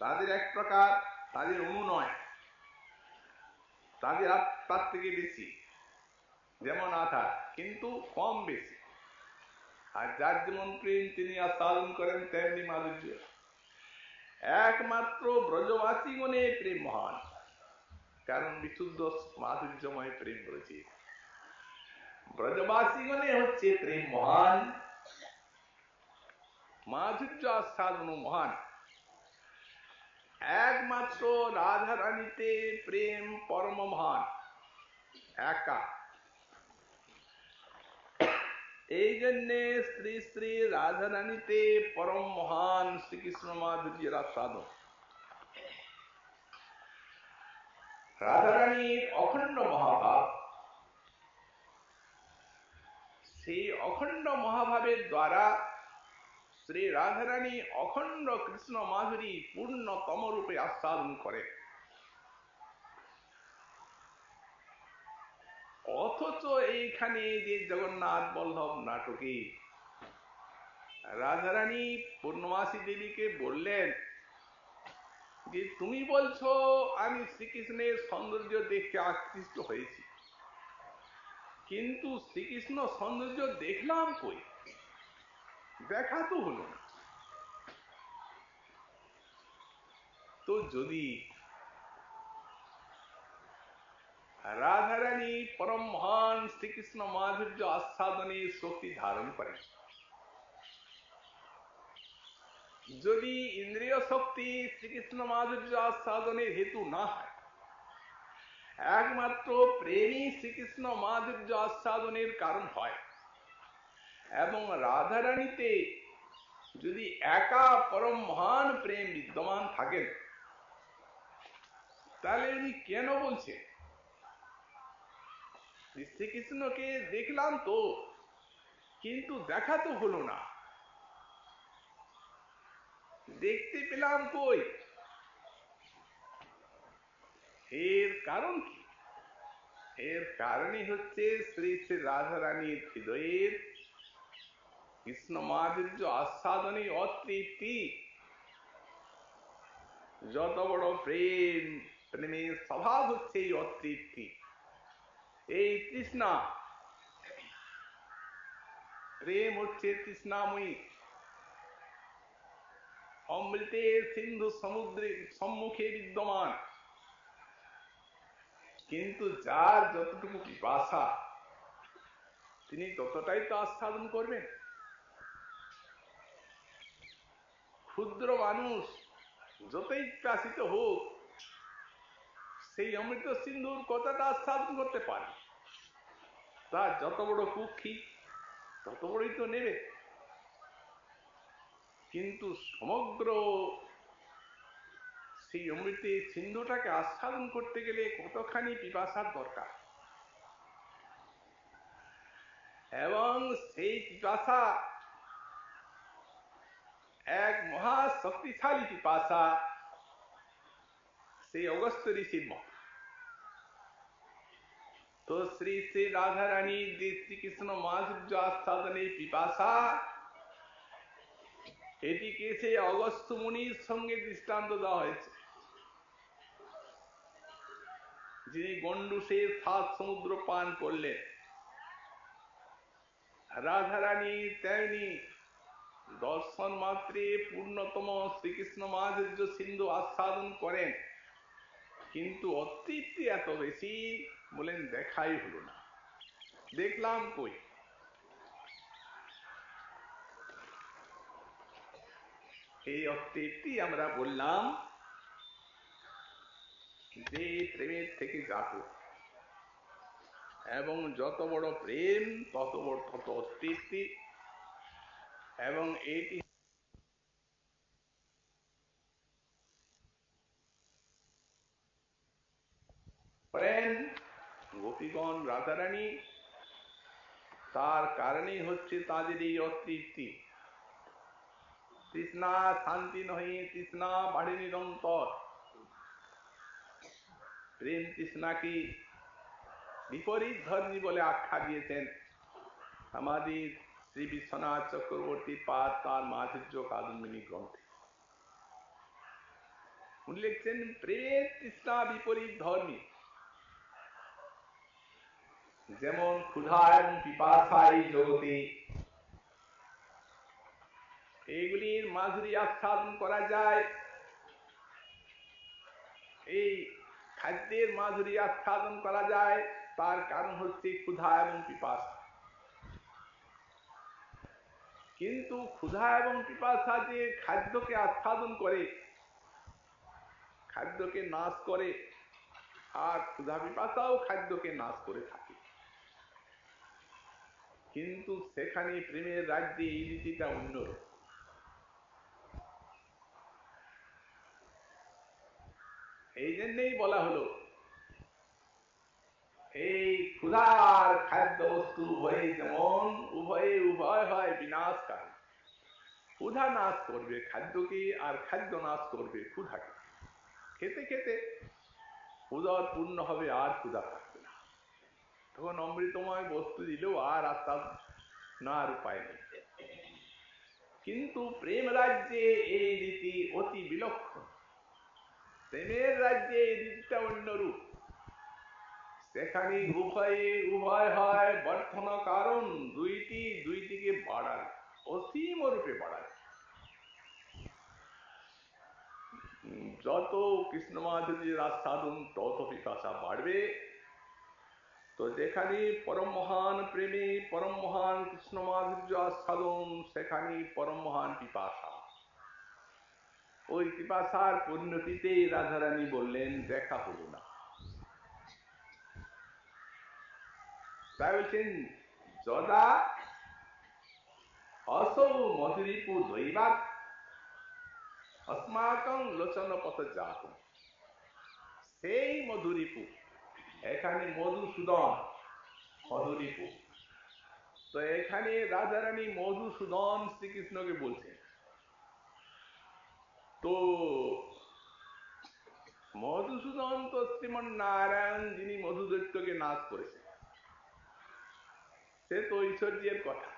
তাদের এক প্রকার, তাদের অনু নয়, তাদের তার থেকে বেশি, যেমন আধার, কিন্তু কম বেশি। আর যার যেমন প্রেম তিনি আস্বাদন করেন তেমনি মাধুর্য। একমাত্র ব্রজবাসীগণে প্রেম মহান, কারণ বিশুদ্ধ মাধুর্যময় প্রেম রয়েছে। ব্রজবাসীগণে হচ্ছে প্রেম মহান, মাধুর্য আস্বাদন মহান। একমাত্র রাধা রানীতে প্রেম পরম মহান, একা। এই জন্যে শ্রী শ্রী রাধা রানীতে পরম মহান শ্রীকৃষ্ণ মাধুর্যের আস্বাদন। রাধা রানীর অখণ্ড মহাভাব, সেই অখণ্ড মহাভাবের দ্বারা শ্রী রাধা রানী অখণ্ড কৃষ্ণ মাধুরী পূর্ণতম রূপে আস্বাদন করে। অথচ এইখানে যে জগন্নাথ বল্লভ নাটকে রাধারানী পূর্ণমাসী দেবীকে বললেন যে তুমি বলছো আমি শ্রীকৃষ্ণের সৌন্দর্য দেখে আকৃষ্ট হয়েছি, কিন্তু শ্রীকৃষ্ণ সৌন্দর্য দেখলাম কই, দেখা তো হলো না। তো যদি রাধারানী পরম মহান শ্রীকৃষ্ণ মাধুর্য আস্বাদনের শক্তি ধারণ করেন, যদি ইন্দ্রিয় শক্তি শ্রীকৃষ্ণ মাধুর্য আস্বাদনের হেতু না হয়, একমাত্র প্রেমী শ্রীকৃষ্ণ মাধুর্য আস্বাদনের কারণ হয়, এবং রাধারানীতে যদি একা পরম মহান প্রেম বিদ্যমান থাকেন, তাহলে উনি কেন বলছেন শ্রীকৃষ্ণকে দেখলাম তো, কিন্তু দেখা তো হলো না, দেখতে পেলাম কই? এর কারণ কি? এর কারণই হচ্ছে শ্রী শ্রী রাধা রানীর হৃদয়ের কৃষ্ণ মাধুর্য আস্বাদনে অতৃপ্তি। যত বড় প্রেম, প্রেমের স্বভাব হচ্ছে এই অতৃপ্তি, এই তৃষ্ণা। প্রেম হচ্ছে তৃষ্ণাময়ী, অমৃতের সিন্ধু সমুদ্রের সম্মুখে বিদ্যমান, কিন্তু যার যতটুকু পিপাসা তিনি ততটাই তো আস্বাদন করবেন। ক্ষুদ্র মানুষ যতই পিপাসিত হোক, সেই অমৃত সিন্ধুর কতটা আস্বাদন করতে পারে? তা যত বড় কুক্ষি তত বড়ই তো নেবে, কিন্তু সমগ্র সেই অমৃতের সিন্ধুটাকে আস্বাদন করতে গেলে কতখানি পিপাসার দরকার, এবং সেই পিপাসা এক মহা শক্তিশালী পিপাসা, সেই অগস্ত্য ঋষির মত। তো শ্রী শ্রী রাধা রানী শ্রীকৃষ্ণ মাধুর্য আস্বাদনের পিপাসা, এটিকে সেই অগস্ত্য মুনির সঙ্গে দৃষ্টান্ত দেওয়া হয়েছে, যিনি গন্ডুসের 7 সমুদ্র পান করলেন। রাধারানী তেমনি দর্শন মাত্রে পূর্ণতম শ্রীকৃষ্ণ মাধুর্য সিন্ধু আস্বাদন করেন, কিন্তু অতৃপ্তি এত বেশি, বলেন দেখাই হলো না, দেখলাম কই। এই অতৃপ্তি আমরা বললাম যে প্রেমের থেকে জাত, এবং যত বড় প্রেম তত বড় তত অতৃপ্তি, এবং এটি করেন গোপীগণ রাধারানী, তার কারণেই হচ্ছে তাদের এই অতৃপ্তি। তৃষ্ণা শান্তি নহে, তৃষ্ণা বাড়ে নিরন্তর। প্রেম তৃষ্ণাকে বিপরীত ধর্মী বলে আখ্যা দিয়েছেন আমাদের শ্রী বিশ্বনাথ চক্রবর্তী পাদ তার মাধুর্য কাদম্বিনী গ্রন্থে। উনি লিখছেন প্রেমের তৃষ্ণা বিপরীত ধর্মী, যেমন ক্ষুধা এবং পিপাসা এই জগতে, এইগুলির মাধুরী আস্বাদন করা যায়, এই খাদ্যের মাধুরী আস্বাদন করা যায়, তার কারণ হচ্ছে ক্ষুধা এবং পিপাসা। কিন্তু ক্ষুধা এবং পিপাসা যে খাদ্যকে আস্বাদন করে, খাদ্যকে নাশ করে, আর ক্ষুধা পিপাসাও খাদ্যকে নাশ করে থাকে, কিন্তু সেখানে প্রেমের রাজ্যে এই রীতিটা অন্যরকম। এই জন্যই বলা হলো এই ক্ষুধা আর খাদ্য বস্তু উভয়ে যেমন উভয় হয় বিনাশকারী। ক্ষুধা নাশ করবে খাদ্যকে, আর খাদ্য নাশ করবে ক্ষুধাকে। খেতে খেতে উদর পূর্ণ হবে, আর ক্ষুধা থাকবে না, তখন অমৃতময় বস্তু দিলেও আর আত্মার না উপায় নেই। কিন্তু প্রেম রাজ্যে এই রীতি অতি বিলক্ষণ, প্রেমের রাজ্যে এই রীতিটা অন্যরূপ। সেখানে উভয় হয় বর্ধন কারণ, দুইটিকে বাড়ায়, অসীম রূপে বাড়ায়। যত কৃষ্ণ মাধুরীর আস্বাদন তত পিপাসা বাড়বে। তো যেখানে পরম মহান প্রেমে পরম মহান কৃষ্ণ মাধুর্য আস্বাদন, সেখানে পরম মহান পিপাসা। ওই পিপাসার পরিণতিতে রাধারানী বললেন দেখা হলো না। তাই বলছেন যদা অসৌ মধুরীপু দৈবাত अस्माकं লোচন পথ জাত। সেই মধুরীপু, এখানে মধুসূদন মধুরীপু। তো এখানে রাধারানী মধুসূদন শ্রীকৃষ্ণকে বলছেন। তো মধুসূদন তো শ্রীমন নারায়ণ, যিনি মধুদৈত্যকে নাশ করেছেন, সে তো ঐশ্বর্যের কথা।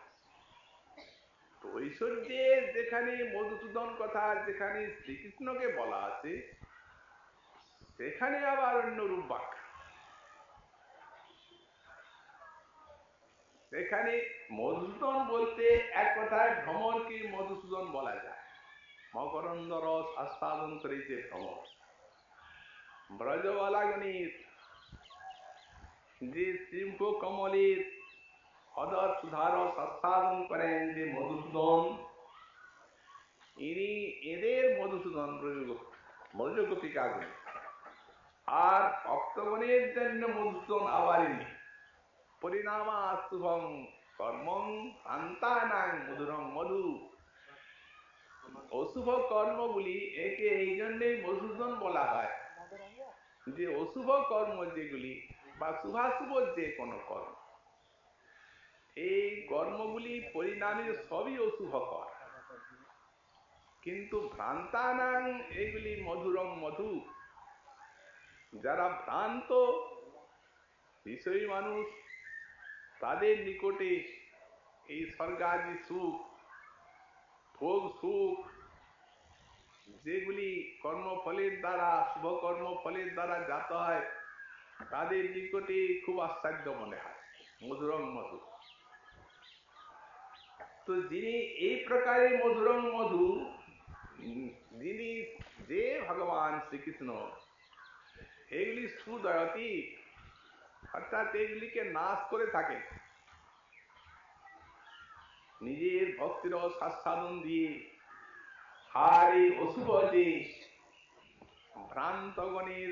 তো ঐশ্বর্যের যেখানে মধুসূদন কথা, যেখানে শ্রীকৃষ্ণকে বলা আছে, সেখানে আবার অন্য রূপ ব্যাখ্যা। সেখানে মধুসূদন বলতে এক কথায় ভ্রমরকে মধুসূদন বলা যায়। মকরন্দ রস আস্বাদন করে যে ভ্রমর, ব্রজবালাগণের যে শৃঙ্খ কমলের অদর সুধারস আস্বাদন করেন যে মধুসূদন, ইনি এদের মধুসূদন ব্রজগোপিকাগণ। আর ভক্তগণের জন্য মধুসূদন আবার ইনি। পরিণামা শুভং কর্মং আন্তানাং মধুরং মধু। অশুভ কর্মগুলি একে এই জন্যই মধুসূদন বলা হয় যে অশুভ কর্ম যেগুলি বা শুভাশুভ যে কোনো কর্ম, এই কর্মগুলি পরিণামী সবই অশুভ কর, কিন্তু ভ্রান্তানাং এগুলি মধুরং মধু। যারা ভ্রান্ত বিষয়ী মানুষ, তাদের নিকটে এই স্বর্গাদি সুখ, ভোগ সুখ যেগুলি কর্মফলের দ্বারা, শুভ কর্মফলের দ্বারা জাত হয়, তাদের নিকটে খুব আশ্চর্য মনে হয়, মধুরং মধু। তো যিনি এই প্রকারে মধুরং মধু, যিনি যে ভগবান শ্রীকৃষ্ণ, এগুলি সুদয়তি, অর্থাৎ এগুলিকে নাশ করে থাকেন নিজের ভক্তির স্বাস্বাদন দিয়ে। আর এই অশুভ যে ভ্রান্তগণের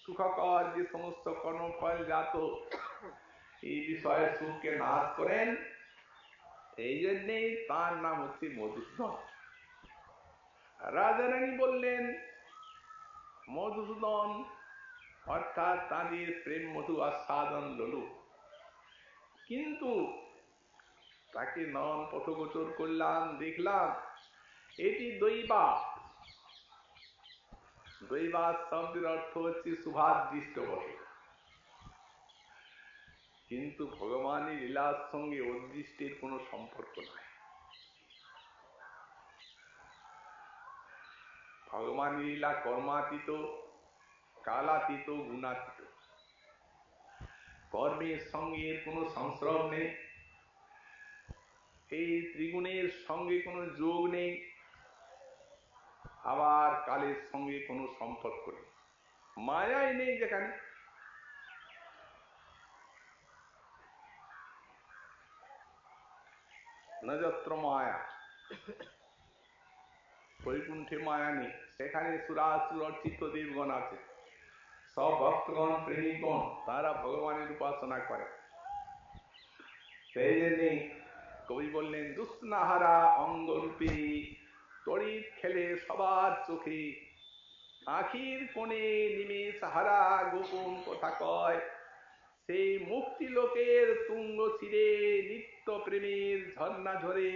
সুখকর যে সমস্ত কর্মফল জাত, এই বিষয়ে সুখকে নাশ করেন, এই জন্যেই তার নাম হচ্ছে মধুসূদন। রাজারানী বললেন মধুসূদন অর্থাৎ তাদের প্রেম মধু আস্বাদন ললু। কিন্তু তাকে নয়ন পথগোচর করলাম, দেখলাম এটি দৈবাৎ। দৈবাৎ শব্দের অর্থ হচ্ছে শুভাদৃষ্ট বটে, কিন্তু ভগবানের লীলার সঙ্গে অদৃষ্টের কোনো সম্পর্ক নাই। ভগবানের লীলা কর্মাতীত, কালাতীত, গুণাতীত। কর্মের সঙ্গে এর কোনো সংস্রব নেই, এই ত্রিগুণের সঙ্গে কোনো যোগ নেই, আবার কালের সঙ্গে কোনো সম্পর্ক নেই, মায়াই নেই যেখানে। নযত্র মায়া, বৈকুণ্ঠে মায়া নেই, সেখানে সুরাসুর অর্চিত দেবগণ আছে, সব ভক্তগণ প্রেমিকগণ, তারা ভগবানের উপাসনা করে। সেই জন্যে কবি বললেন দুষ্ণাহারা অঙ্গরূপে তড়িৎ খেলে সবার চোখে, আখির কোণে নিমেষ হারা গোপন কথা কয়, সেই মুক্তি লোকের তুঙ্গ ছিঁড়ে নিত্য প্রেমের ঝর্ণা ঝরে,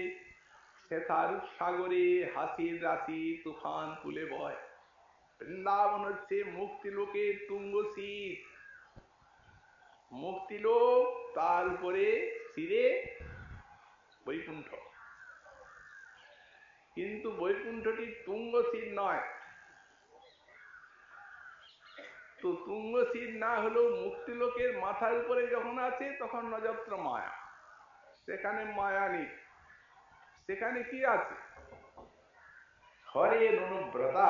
সেথার সাগরে হাসির রাশি তুফান তুলে বয়। বৃন্দাবন হচ্ছে মুক্তি লোকের তুঙ্গ শীত, মুক্তিলোক, তার উপরে ছিঁড়ে বৈকুণ্ঠ। কিন্তু বৈকুণ্ঠটি তুঙ্গশীল নয়, তো তুঙ্গশীল না হলেও মুক্তিলোকের মাথার উপরে যখন আছে তখন নযত্র মায়া, সেখানে মায়া নেই। সেখানে কি আছে? হরে অনুব্রতা,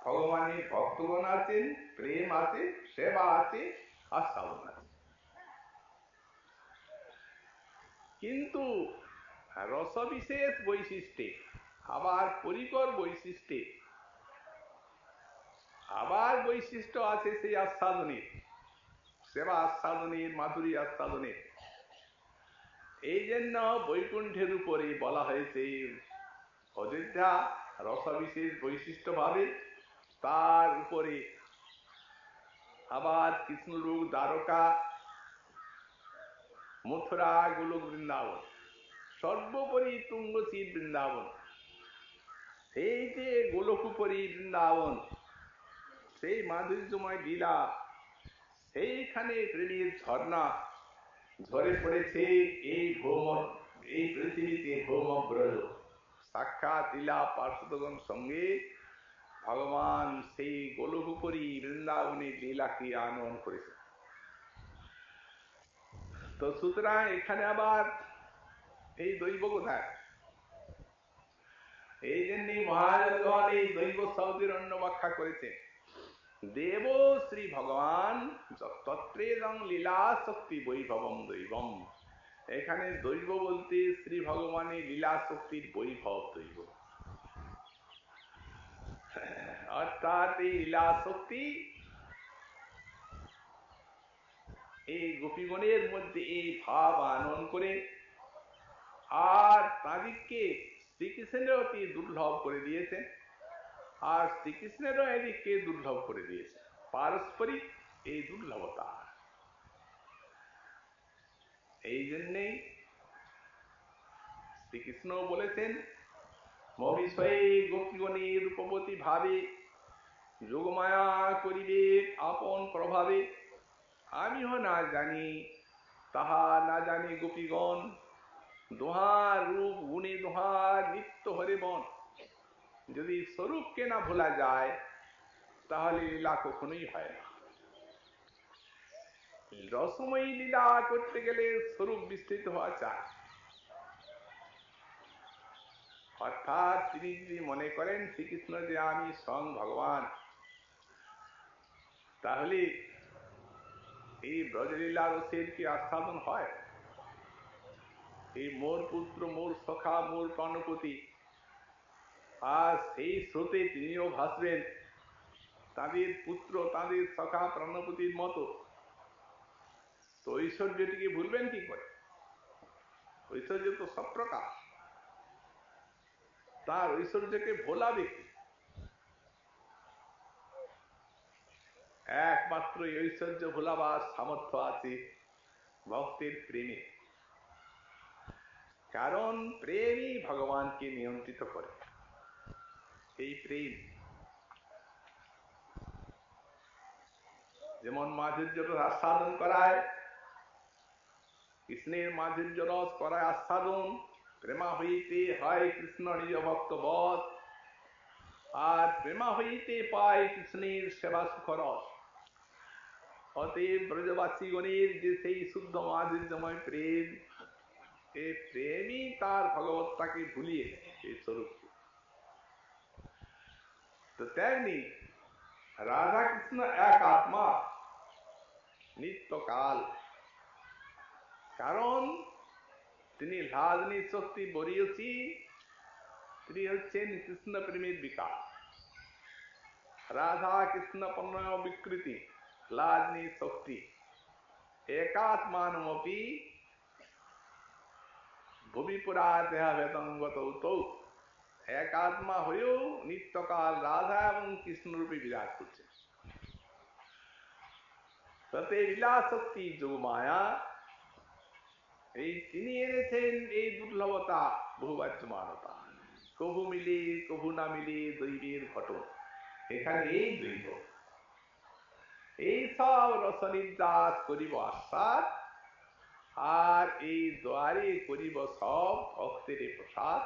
ভগবানের ভক্তগণ আছেন, প্রেম আছে, সেবা আছে, আস্বাদন আছে। কিন্তু রসবিশেষ বৈশিষ্ট্যে, আবার পরিকর বৈশিষ্ট্যে আবার বৈশিষ্ট্য আছে সেই আস্বাদনের, সেবা আস্বাদনের, মাধুরী আস্বাদনের। এই জন্য বৈকুণ্ঠের উপরে বলা হয়েছে অযোধ্যা রসবিশেষ বৈশিষ্ট্য ভাবে, তার উপরে আবার কৃষ্ণলোক, দ্বারকা, মথুরা, গোলক বৃন্দাবন, সর্বোপরি তুঙ্গশীল বৃন্দাবন। সেই যে গোলকুপরি বৃন্দাবন, সেই মাধুর্যময় লীলা, সেইখানে প্রেমের ঝর্ণা ঝরে পড়েছে এই ভৌম, এই পৃথিবীতে ভৌমব্রজ। সাক্ষাৎ লীলা পার্শ্বদগণ সঙ্গে ভগবান সেই গোলকুপরি বৃন্দাবনের লীলাকে আনয়ন করেছে। তো সুতরাং এখানে আবার এই দৈব কোথায়? এই জন্যই মহারাজগণ এই দৈব শব্দের অন্য ব্যাখ্যা করেছে। দেব শ্রী ভগবান তত্রেদং লীলা শক্তি বৈভবম দৈবম। এখানে দৈব বলতে শ্রী ভগবানের লীলা শক্তির বৈভব দৈব, অর্থাৎ এই লীলা শক্তি এই গোপীগণের মধ্যে এই ভাব আনয়ন করে আর তাদেরকে শ্রীকৃষ্ণের অতি দুর্লভ করে দিয়েছেন, আর শ্রীকৃষ্ণেরও এদিককে দুর্লভ করে দিয়েছে। পারস্পরিক এই দুর্লভতা। এই জন্যেই শ্রীকৃষ্ণ বলেছেন, মবিষয়ে গোপীগণে রূপবতী ভাবে যোগমায়া করিবে আপন প্রভাবে। আমিও না জানি তাহা না জানি গোপীগণ, দোহার রূপ গুণে দোহার নিত্য হরে বন। যদি স্বরূপকে না ভোলা যায় তাহলে লীলা কখনোই হয় না। রসময়ী লীলা করতে গেলে স্বরূপ বিস্তৃত হওয়া চায়। অর্থাৎ তিনি যদি মনে করেন শ্রীকৃষ্ণ যে আমি স্বয়ং ভগবান, তাহলে এই ব্রজলীলা রসের কি আস্বাদন হয়? এই মোর পুত্র, মোর সখা, মোর প্রাণপতি, আর সেই স্রোতে তিনিও ভাসবেন তাদের পুত্র, তাদের সখা, প্রাণপতির মতো। তো ঐশ্বর্যটিকে ভুলবেন কি করে? ঐশ্বর্য তো সব প্রকার, তার ঐশ্বর্যকে ভোলাবে কি? একমাত্র ঐশ্বর্য ভোলাবার সামর্থ্য আছে ভক্তের প্রেমে। কারণ প্রেমই ভগবানকে নিয়ন্ত্রিত করে। এই প্রেম যেমন মাধুর্য রস আস্বাদন করায়, কৃষ্ণের মাধুর্য রস করায় আস্বাদন, প্রেমা হইতে হয় কৃষ্ণ নিজ ভক্ত বধ, আর প্রেমা হইতে পায় কৃষ্ণের সেবা সুখ রস। অতএব ব্রজবাসীগণের যে সেই শুদ্ধ মাধুর্যময় প্রেম, এই প্রেমই তার ভগবত্তাকে ভুলিয়ে এই স্বরূপকে। তো তেমনি রাধা কৃষ্ণ এক আত্মা নিত্যকাল। কারণ তিনি লাজনী শক্তি বরিয়সী, তিনি হচ্ছেন কৃষ্ণ প্রেমের বিকাশ। রাধা কৃষ্ণ প্রণয় বিকৃতি লাজনী শক্তি একাত্মানমপি ভূমিপুরা দেহা ভেদঙ্গত। একাত্মা হয়েও নিত্যকাল রাধা এবং কৃষ্ণরূপে বিরাজ করছে। তাতে লীলা শক্তি যোগমায়া, এই তিনি এনেছেন এই দুর্লভতা, বহুবাচ্যমানতা। কভু মিলে কভু না মিলে দৈবের ঘটন। এখানে এই দৈব, এই সব রসনির্যাস করিব আস্বাদ, আর এই দ্বারে করিব সব ভক্তের প্রসাদ।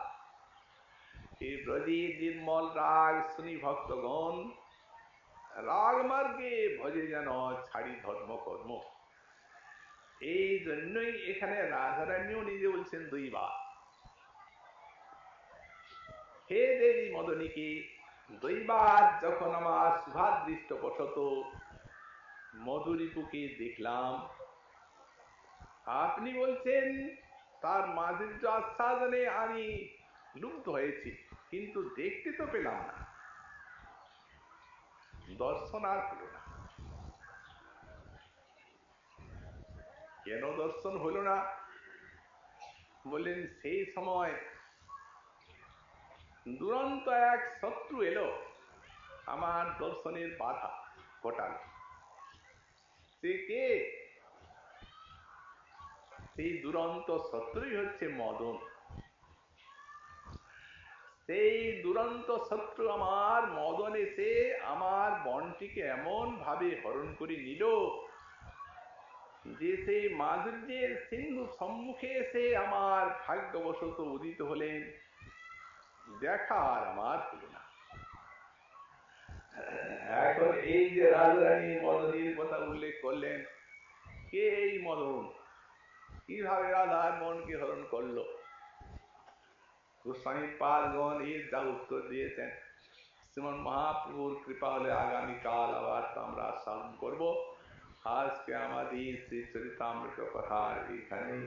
এই ব্রজে নির্মল রাগ শুনি ভক্তগণ, রাগ মার্গে ভজে যেন ছাড়ি ধর্ম কর্ম। এই জন্যই এখানে রাধারানীও নিজে বলছেন দুইবার, হে দেবী মদনীকে, দুইবার যখন আমার শুভাদৃষ্ট বশত মধুরিপুকে দেখলাম, আপনি বলছেন তার মাধুর্য আস্বাদনে আমি লুব্ধ হয়েছি, কিন্তু দেখতে তো পেলাম না, দর্শন আর হলো না। কেন দর্শন হলো না? বললেন সেই সময় দুরন্ত এক শত্রু এলো আমার দর্শনের বাধা ঘটাল। সে কে? সেই দুরন্ত শত্রুই হচ্ছে মদন। সেই দুরন্ত শত্রু আমার মদন এসে আমার বনটিকে এমন ভাবে হরণ করে নিল যে সেই মাধুর্যের সিন্ধু সম্মুখে এসে আমার ভাগ্যবশত উদিত হলেন, দেখা আর আমার হল না। এখন এই যে রাজরানী মদনীর কথা উল্লেখ করলেন, কে এই মদন, কিভাবে রাধার মনকে হরণ করলো? গোস্বামী পাদগণ এর যা উত্তর দিয়েছেন, শ্রীমন মহাপ্রভুর কৃপা হলে আগামীকাল আবার আমরা শ্রবণ করবো। আজকে আমাদের শ্রী চরিতামৃত কথার এখানেই